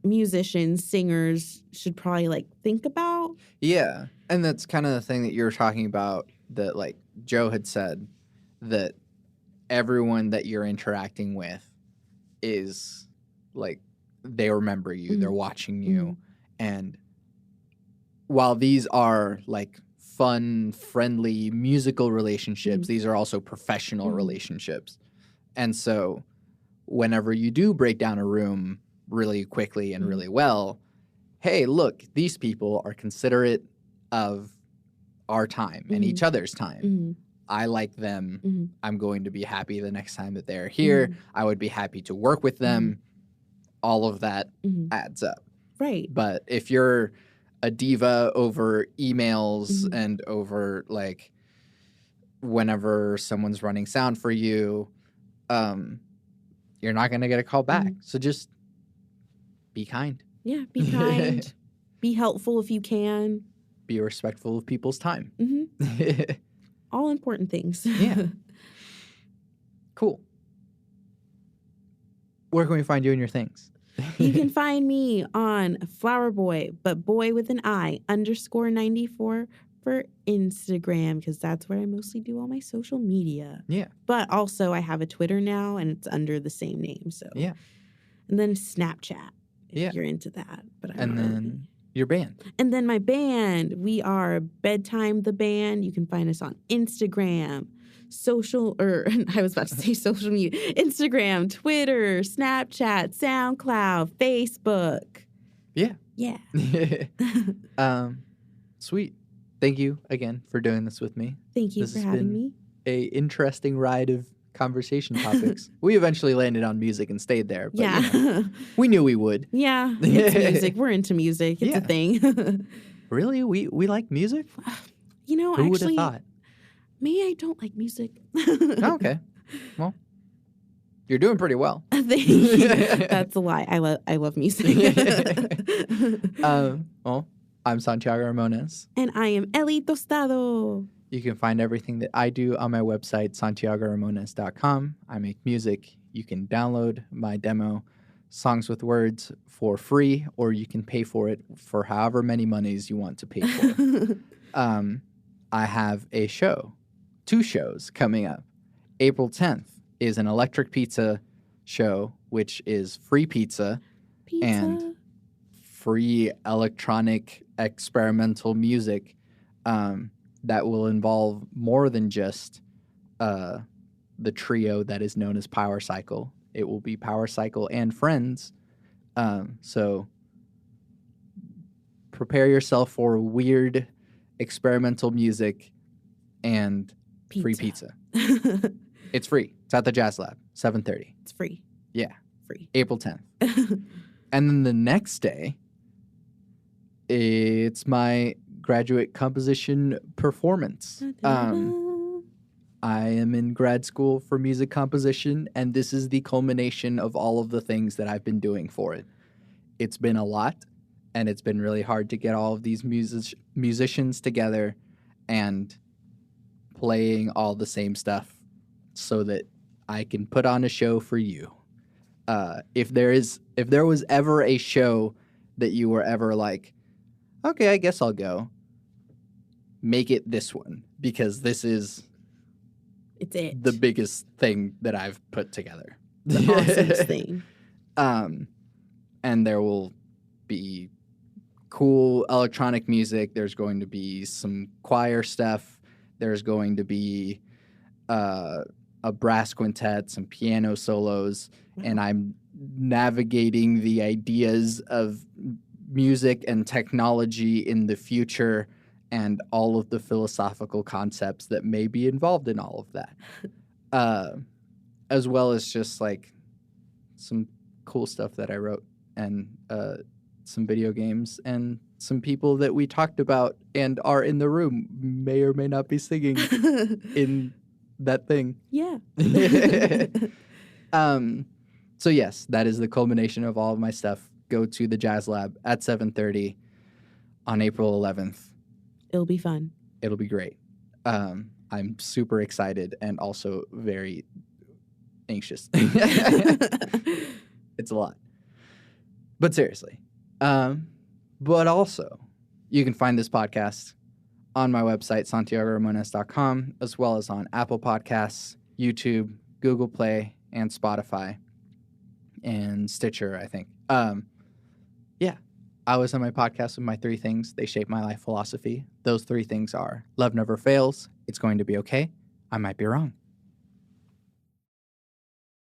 S2: musicians, singers should probably like think about.
S1: Yeah. And that's kind of the thing that you're talking about, that like Joe had said, that everyone that you're interacting with is like, they remember you, they're watching you. And while these are like fun, friendly, musical relationships, these are also professional relationships. And so whenever you do break down a room really quickly and really well, hey, look, these people are considerate of our time and each other's time. I like them. I'm going to be happy the next time that they're here. I would be happy to work with them. All of that adds up.
S2: Right.
S1: But if you're a diva over emails and over like whenever someone's running sound for you, you're not going to get a call back. So just be kind.
S2: Yeah, be kind. Be helpful if you can.
S1: Be respectful of people's time.
S2: All important things.
S1: Yeah. Cool. Where can we find you and your things?
S2: You can find me on Flowerboy, but boy with an I, _94 for Instagram, because that's where I mostly do all my social media.
S1: Yeah.
S2: But also I have a Twitter now, and it's under the same name. So
S1: yeah.
S2: And then Snapchat, if you're into that. But
S1: and then your band.
S2: And then my band, we are Bedtime the Band. You can find us on Instagram, I was about to say social media, Instagram, Twitter, Snapchat, SoundCloud, Facebook.
S1: Yeah.
S2: Yeah.
S1: Sweet. Thank you again for doing this with me.
S2: Thank you for having me.
S1: A interesting ride of conversation topics. We eventually landed on music and stayed there. But,
S2: yeah.
S1: We knew we would.
S2: Yeah. It's music. We're into music. It's a thing.
S1: Really? We like music?
S2: Who
S1: would have thought?
S2: Me, I don't like music.
S1: Okay. Well, you're doing pretty well.
S2: Thank you. That's a lie. I love music.
S1: Well, I'm Santiago Ramones.
S2: And I am Ellie Tostado.
S1: You can find everything that I do on my website, santiagoramones.com. I make music. You can download my demo, Songs with Words, for free, or you can pay for it for however many monies you want to pay for. I have a show, 2 shows coming up. April 10th is an electric pizza show, which is free pizza. And free electronic experimental music that will involve more than just the trio that is known as Power Cycle. It will be Power Cycle and friends. So prepare yourself for weird experimental music and free pizza. It's free. It's at the Jazz Lab, 7:30.
S2: It's free.
S1: Yeah.
S2: Free.
S1: April 10th. And then the next day, it's my graduate composition performance. I am in grad school for music composition, and this is the culmination of all of the things that I've been doing for it. It's been a lot, and it's been really hard to get all of these musicians together and playing all the same stuff so that I can put on a show for you. If there was ever a show that you were ever like, okay, I guess I'll go, make it this one, because this is the biggest thing that I've put together.
S2: The awesomest thing.
S1: And there will be cool electronic music. There's going to be some choir stuff. There's going to be a brass quintet, some piano solos, and I'm navigating the ideas of music and technology in the future and all of the philosophical concepts that may be involved in all of that. As well as just like some cool stuff that I wrote and some video games and some people that we talked about and are in the room may or may not be singing in that thing.
S2: Yeah.
S1: So yes, that is the culmination of all of my stuff. Go to the Jazz Lab at 7:30 on April 11th.
S2: It'll be fun.
S1: It'll be great. I'm super excited and also very anxious. It's a lot. But seriously. But also, you can find this podcast on my website, santiagoramones.com, as well as on Apple Podcasts, YouTube, Google Play, and Spotify, and Stitcher, I think. Yeah. I was on my podcast with my 3 things. They shape my life philosophy. Those 3 things are: love never fails. It's going to be okay. I might be wrong.